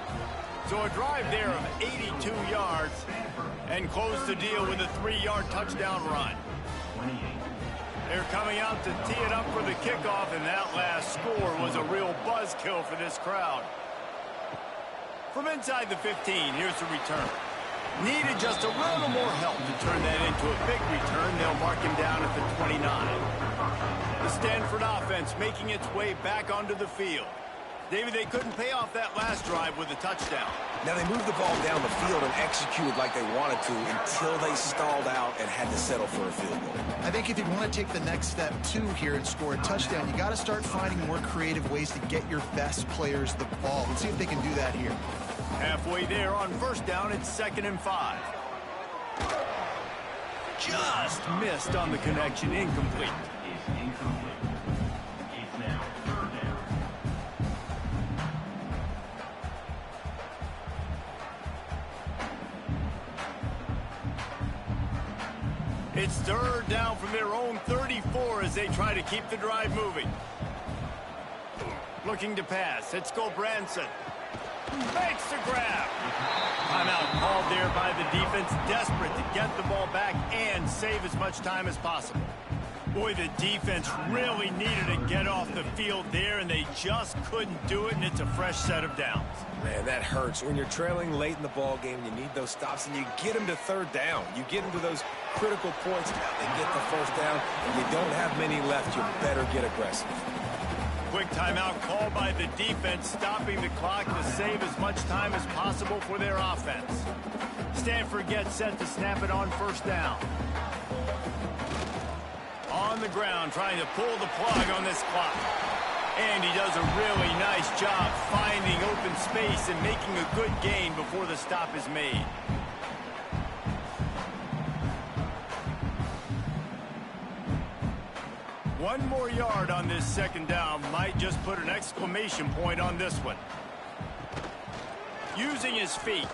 So a drive there of 82 yards and close the deal with a 3-yard touchdown run. They're coming out to tee it up for the kickoff, and that last score was a real buzzkill for this crowd. From inside the 15, here's the return. Needed just a little more help to turn that into a big return. They'll mark him down at the 29. The Stanford offense making its way back onto the field. David, they couldn't pay off that last drive with a touchdown. Now they moved the ball down the field and executed like they wanted to until they stalled out and had to settle for a field goal. I think if you want to take the next step, too, here and score a touchdown, you got to start finding more creative ways to get your best players the ball. Let's see if they can do that here. Halfway there on first down, it's 2nd and 5. Just missed on the connection, incomplete. It's 3rd down from their own 34 as they try to keep the drive moving. Looking to pass. It's Branson. Makes the grab. Timeout called there by the defense, desperate to get the ball back and save as much time as possible. Boy, the defense really needed to get off the field there, and they just couldn't do it, and it's a fresh set of downs. Man, that hurts. When you're trailing late in the ball game, you need those stops, and you get them to 3rd down. You get them to those critical points, they get the 1st down, and you don't have many left. You better get aggressive. Quick timeout called by the defense, stopping the clock to save as much time as possible for their offense. Stanford gets set to snap it on 1st down. On the ground, trying to pull the plug on this clock. And he does a really nice job finding open space and making a good gain before the stop is made. One more yard on this 2nd down might just put an exclamation point on this one. Using his feet.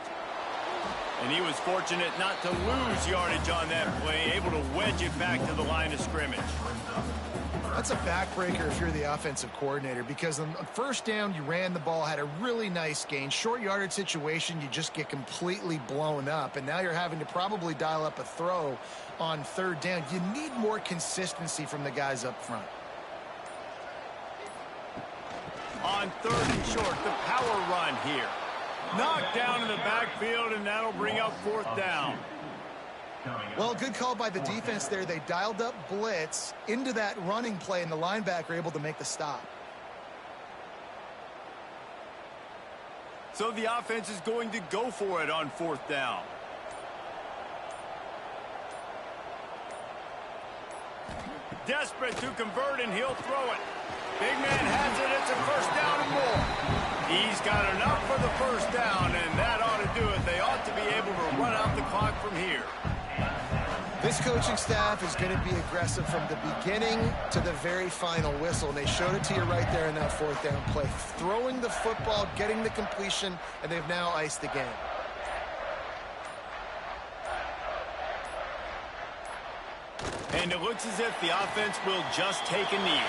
And he was fortunate not to lose yardage on that play, able to wedge it back to the line of scrimmage. That's a backbreaker if you're the offensive coordinator, because on 1st down, you ran the ball, had a really nice gain. Short yardage situation, you just get completely blown up, and now you're having to probably dial up a throw on 3rd down. You need more consistency from the guys up front. On 3rd and short, the power run here. Knocked down in the backfield, and that'll bring up 4th down. Well, good call by the defense there. They dialed up blitz into that running play, and the linebacker able to make the stop. So the offense is going to go for it on 4th down. Desperate to convert, and he'll throw it. Big man has it. It's a 1st down and more. He's got enough for the 1st down, and that ought to do it. They ought to be able to run out the clock from here. This coaching staff is going to be aggressive from the beginning to the very final whistle. And they showed it to you right there in that 4th down play. Throwing the football, getting the completion, and they've now iced the game. And it looks as if the offense will just take a knee.